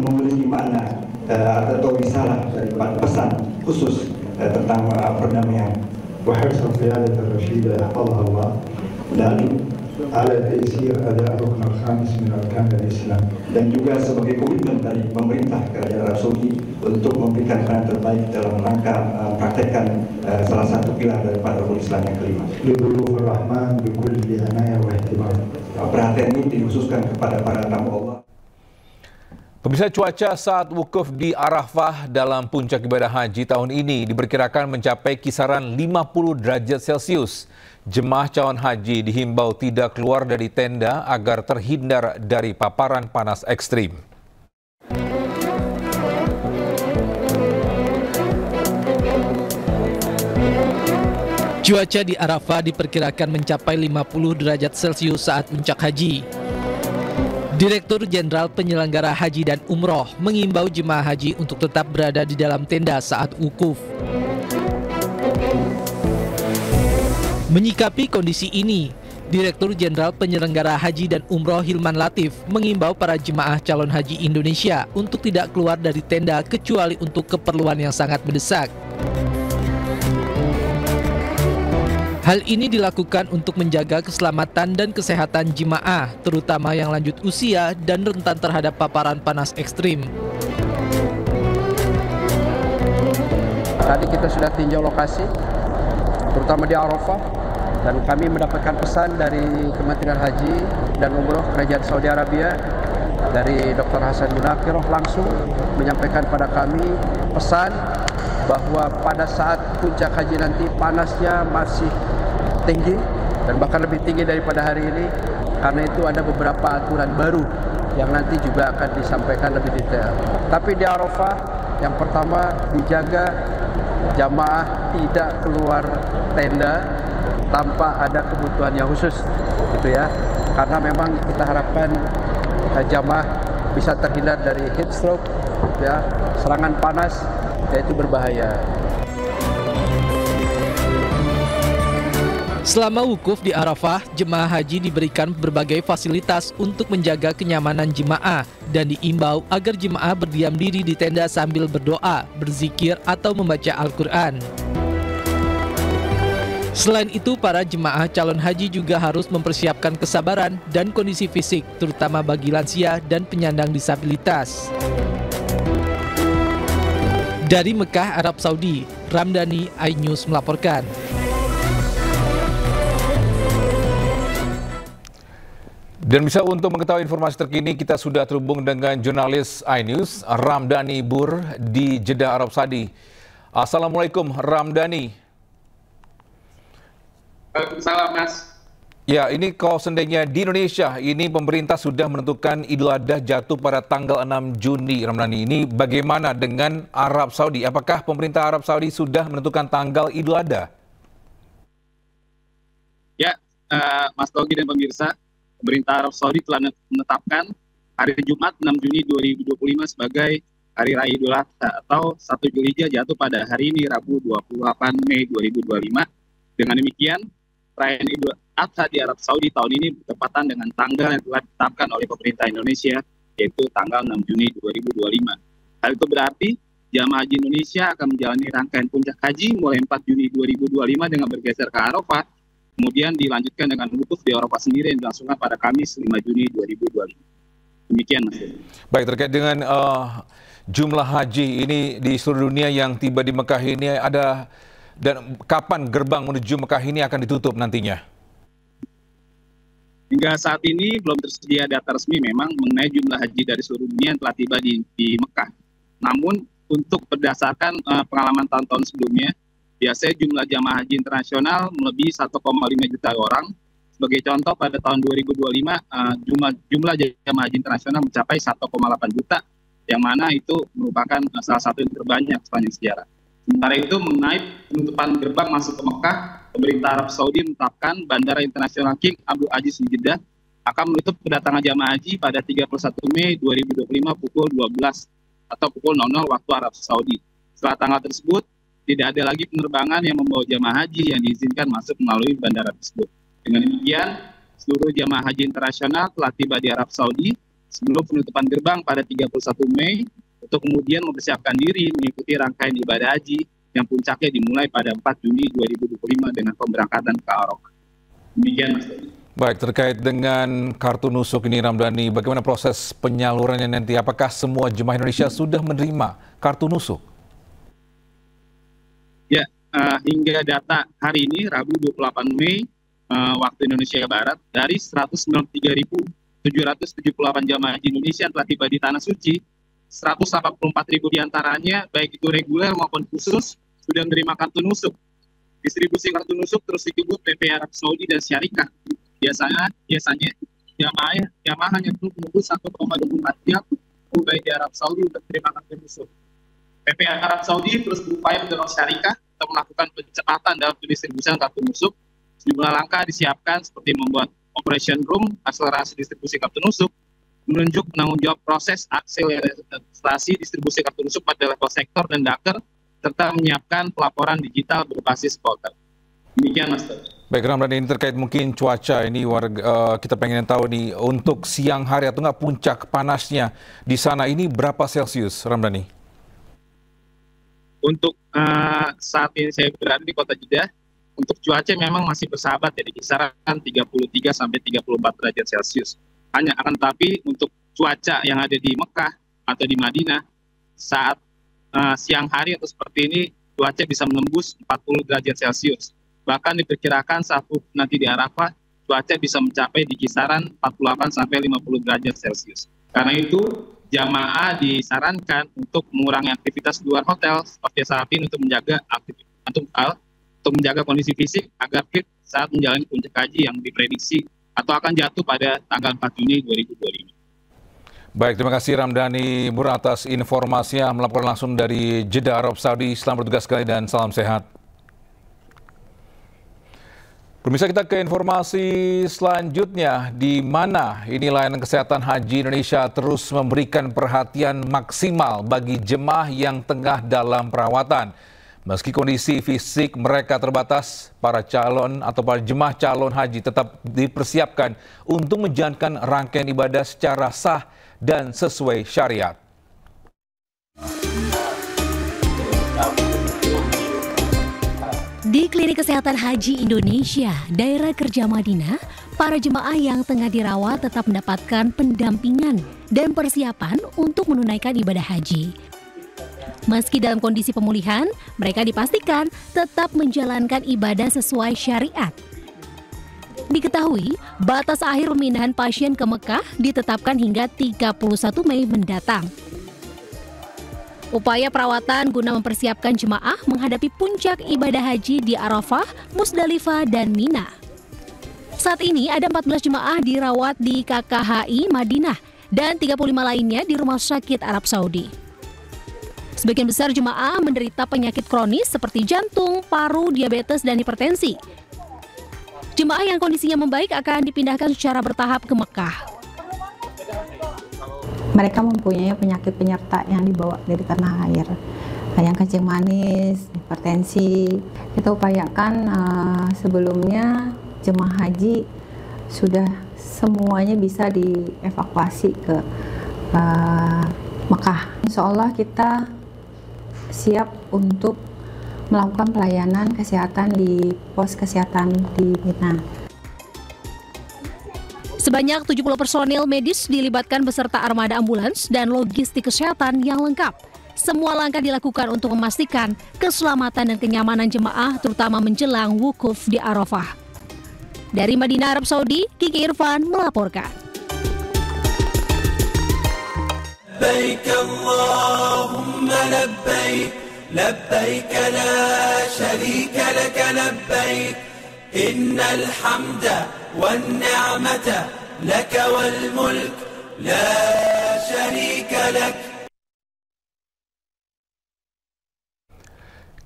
memiliki makna atau risalah daripada pesan khusus tentang perdamaian. وحرص القيادة الرشيدة يحفظها الله على تيسير أداء الركن الخامس من أركان الإسلام. Dan juga sebagai komitmen dari pemerintah Kerajaan Arab Saudi untuk memberikan peran terbaik dalam rangka praktekkan salah satu pilar daripada rukun Islam yang kelima. لضيوف الرحمن بكل عناية واهتمام. Perhatian ini dikhususkan kepada para tamu Allah. Pemirsa, cuaca saat wukuf di Arafah dalam puncak ibadah haji tahun ini diperkirakan mencapai kisaran 50 derajat Celcius. Jemaah calon haji dihimbau tidak keluar dari tenda agar terhindar dari paparan panas ekstrim. Cuaca di Arafah diperkirakan mencapai 50 derajat Celcius saat puncak haji. Direktur Jenderal Penyelenggara Haji dan Umroh mengimbau jemaah haji untuk tetap berada di dalam tenda saat wukuf. Menyikapi kondisi ini, Direktur Jenderal Penyelenggara Haji dan Umroh Hilman Latif mengimbau para jemaah calon haji Indonesia untuk tidak keluar dari tenda kecuali untuk keperluan yang sangat mendesak. Hal ini dilakukan untuk menjaga keselamatan dan kesehatan jemaah, terutama yang lanjut usia dan rentan terhadap paparan panas ekstrim. Tadi kita sudah tinjau lokasi, terutama di Arafah, dan kami mendapatkan pesan dari Kementerian Haji dan Umroh Kerajaan Saudi Arabia, dari Dr. Hasan Munakiroh langsung menyampaikan pada kami pesan bahwa pada saat puncak haji nanti panasnya masih tinggi dan bahkan lebih tinggi daripada hari ini. Karena itu ada beberapa aturan baru yang nanti juga akan disampaikan lebih detail. Tapi di Arafah yang pertama dijaga jamaah tidak keluar tenda tanpa ada kebutuhan yang khusus, gitu ya. Karena memang kita harapkan jamaah bisa terhindar dari heat stroke, ya, serangan panas, yaitu berbahaya. Selama wukuf di Arafah, jemaah haji diberikan berbagai fasilitas untuk menjaga kenyamanan jemaah dan diimbau agar jemaah berdiam diri di tenda sambil berdoa, berzikir, atau membaca Al-Quran. Selain itu, para jemaah calon haji juga harus mempersiapkan kesabaran dan kondisi fisik, terutama bagi lansia dan penyandang disabilitas. Dari Mekah, Arab Saudi, Ramdhani, iNews melaporkan. Dan bisa untuk mengetahui informasi terkini, kita sudah terhubung dengan jurnalis iNews, Ramdhani Bur di Jeddah, Arab Saudi. Assalamualaikum, Ramdhani. Waalaikumsalam, Mas. Ya, ini kalau seandainya di Indonesia, ini pemerintah sudah menentukan Idul Adha jatuh pada tanggal 6 Juni, Ramdhani. Ini bagaimana dengan Arab Saudi? Apakah pemerintah Arab Saudi sudah menentukan tanggal Idul Adha? Ya, Mas Togi dan pemirsa, pemerintah Arab Saudi telah menetapkan hari Jumat 6 Juni 2025 sebagai Hari Raya Idul Adha atau 1 Dzulhijjah jatuh pada hari ini, Rabu 28 Mei 2025. Dengan demikian, perayaan Idul Adha di Arab Saudi tahun ini bertepatan dengan tanggal yang telah ditetapkan oleh pemerintah Indonesia, yaitu tanggal 6 Juni 2025. Hal itu berarti jamaah haji Indonesia akan menjalani rangkaian puncak haji mulai 4 Juni 2025 dengan bergeser ke Arafah, kemudian dilanjutkan dengan wukuf di Arafah sendiri yang dilangsungkan pada Kamis 5 Juni 2025. Demikian, Mas. Baik, terkait dengan jumlah haji ini di seluruh dunia yang tiba di Mekah ini, ada Dan kapan gerbang menuju Mekah ini akan ditutup nantinya? Hingga saat ini belum tersedia data resmi memang mengenai jumlah haji dari seluruh dunia yang telah tiba di Mekah. Namun untuk berdasarkan pengalaman tahun-tahun sebelumnya, biasanya jumlah jamaah haji internasional melebihi 1,5 juta orang. Sebagai contoh, pada tahun 2025 jumlah jamaah haji internasional mencapai 1,8 juta, yang mana itu merupakan salah satu yang terbanyak sepanjang sejarah. Sementara itu, mengenai penutupan gerbang masuk ke Mekah, pemerintah Arab Saudi menetapkan Bandara Internasional King Abdul Aziz di Jeddah akan menutup kedatangan jamaah haji pada 31 Mei 2025 pukul 12 atau pukul 00 waktu Arab Saudi. Setelah tanggal tersebut, tidak ada lagi penerbangan yang membawa jamaah haji yang diizinkan masuk melalui bandara tersebut. Dengan demikian, seluruh jamaah haji internasional telah tiba di Arab Saudi sebelum penutupan gerbang pada 31 Mei untuk kemudian mempersiapkan diri mengikuti rangkaian ibadah haji yang puncaknya dimulai pada 4 Juni 2025 dengan pemberangkatan ke Arafah. Demikian, Mas Dodi. Baik, terkait dengan kartu nusuk ini, Ramdhani, bagaimana proses penyalurannya nanti? Apakah semua jemaah Indonesia sudah menerima kartu nusuk? Ya, hingga data hari ini, Rabu 28 Mei, waktu Indonesia Barat, dari 193.778 jamaah haji Indonesia yang telah tiba di Tanah Suci, 184.000 diantaranya, baik itu reguler maupun khusus, sudah menerima kartu nusuk. Distribusi kartu nusuk terus dikebut PP Arab Saudi dan Syarikat. Biasanya jamaah hanya perlu menunggu 1,24 jam baik di Arab Saudi untuk menerima kartu nusuk. PP Arab Saudi terus berupaya mendorong Syarikat untuk melakukan percepatan dalam pendistribusian kartu nusuk. Sejumlah langkah disiapkan seperti membuat operation room, akselerasi distribusi kartu nusuk, menunjuk penanggung jawab proses akselerasi distribusi kartu nusuk pada level sektor dan daker, serta menyiapkan pelaporan digital berbasis portal. Demikian, Mas. Baik, Ramdhani, ini terkait mungkin cuaca ini, kita pengen tahu nih untuk siang hari atau nggak puncak panasnya di sana ini berapa Celsius, Ramdhani? Untuk saat ini saya berada di kota Jeddah, untuk cuaca memang masih bersahabat ya, di kisaran 33 sampai 34 derajat Celcius. Hanya akan tetapi untuk cuaca yang ada di Mekah atau di Madinah saat siang hari atau seperti ini, cuaca bisa menembus 40 derajat Celcius. Bahkan diperkirakan saat nanti di Arafah, cuaca bisa mencapai di kisaran 48 sampai 50 derajat Celcius. Karena itu, jamaah disarankan untuk mengurangi aktivitas di luar hotel seperti saat ini untuk menjaga untuk menjaga kondisi fisik agar fit saat menjalani puncak haji yang diprediksi atau akan jatuh pada tanggal 4 Juni 2025. Baik, terima kasih Ramdhani Bur atas informasinya, melaporkan langsung dari Jeddah, Arab Saudi. Selamat bertugas kembali dan salam sehat. Pemirsa, kita ke informasi selanjutnya, di mana ini layanan kesehatan haji Indonesia terus memberikan perhatian maksimal bagi jemaah yang tengah dalam perawatan. Meski kondisi fisik mereka terbatas, para calon atau para jemaah calon haji tetap dipersiapkan untuk menjalankan rangkaian ibadah secara sah dan sesuai syariat. Di Klinik Kesehatan Haji Indonesia, Daerah Kerja Madinah, para jemaah yang tengah dirawat tetap mendapatkan pendampingan dan persiapan untuk menunaikan ibadah haji. Meski dalam kondisi pemulihan, mereka dipastikan tetap menjalankan ibadah sesuai syariat. Diketahui, batas akhir pemindahan pasien ke Mekah ditetapkan hingga 31 Mei mendatang. Upaya perawatan guna mempersiapkan jemaah menghadapi puncak ibadah haji di Arafah, Musdalifah, dan Mina. Saat ini ada 14 jemaah dirawat di KKHI Madinah dan 35 lainnya di Rumah Sakit Arab Saudi. Sebagian besar jemaah menderita penyakit kronis seperti jantung, paru, diabetes, dan hipertensi. Jemaah yang kondisinya membaik akan dipindahkan secara bertahap ke Mekah. Mereka mempunyai penyakit penyerta yang dibawa dari tanah air, yang kencing manis, hipertensi. Kita upayakan sebelumnya jemaah haji sudah semuanya bisa dievakuasi ke Mekah. Insya Allah kita siap untuk melakukan pelayanan kesehatan di pos kesehatan di Mina. Sebanyak 70 personil medis dilibatkan beserta armada ambulans dan logistik kesehatan yang lengkap. semua langkah dilakukan untuk memastikan keselamatan dan kenyamanan jemaah, terutama menjelang wukuf di Arafah. Dari Madinah, Arab Saudi, Kiki Irfan melaporkan. لبيك اللهم لبيك لبيك لا شريك لك لبيك إن الحمد والنعمة لك والملك لا شريك لك.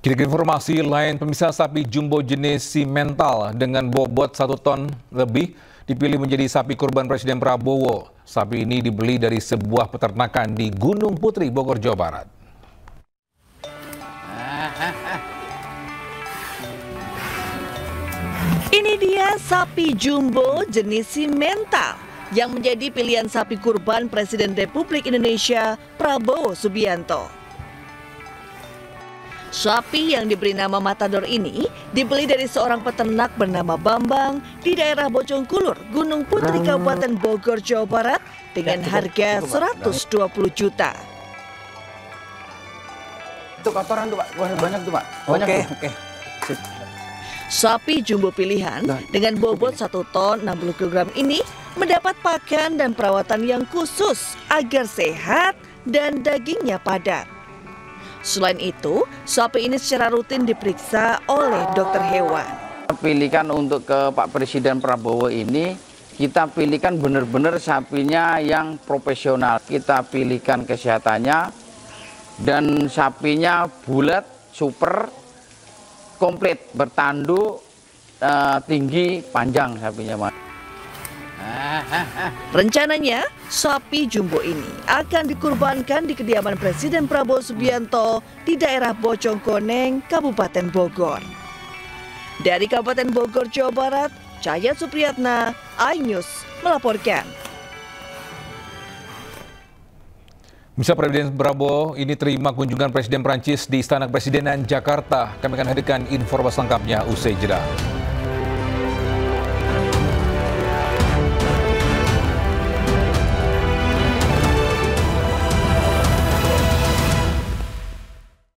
Kita ke informasi lain, pemirsa, sapi jumbo jenis simental dengan bobot 1 ton lebih dipilih menjadi sapi kurban Presiden Prabowo. Sapi ini dibeli dari sebuah peternakan di Gunung Putri, Bogor, Jawa Barat. Ini dia sapi jumbo jenis simental yang menjadi pilihan sapi kurban Presiden Republik Indonesia Prabowo Subianto. Sapi yang diberi nama Matador ini dibeli dari seorang peternak bernama Bambang di daerah Bojongkulur, Gunung Putri, Kabupaten Bogor, Jawa Barat dengan harga 120 juta. Itu kotoran tuh, Pak. Banyak tuh, Pak. Oke. Sapi jumbo pilihan dengan bobot 1 ton 60 kg ini mendapat pakan dan perawatan yang khusus agar sehat dan dagingnya padat. Selain itu, sapi ini secara rutin diperiksa oleh dokter hewan. Pilihkan untuk ke Pak Presiden Prabowo ini, kita pilihkan benar-benar sapinya yang profesional. Kita pilihkan kesehatannya dan sapinya bulat, super, komplit, bertanduk, tinggi, panjang sapinya, Mas. Rencananya, sapi jumbo ini akan dikurbankan di kediaman Presiden Prabowo Subianto di daerah Bojongkoneng, Kabupaten Bogor. Dari Kabupaten Bogor, Jawa Barat, Cahya Supriyatna, iNews melaporkan. Misal Presiden Prabowo ini terima kunjungan Presiden Prancis di Istana Kepresidenan Jakarta. Kami akan hadirkan informasi lengkapnya usai jeda.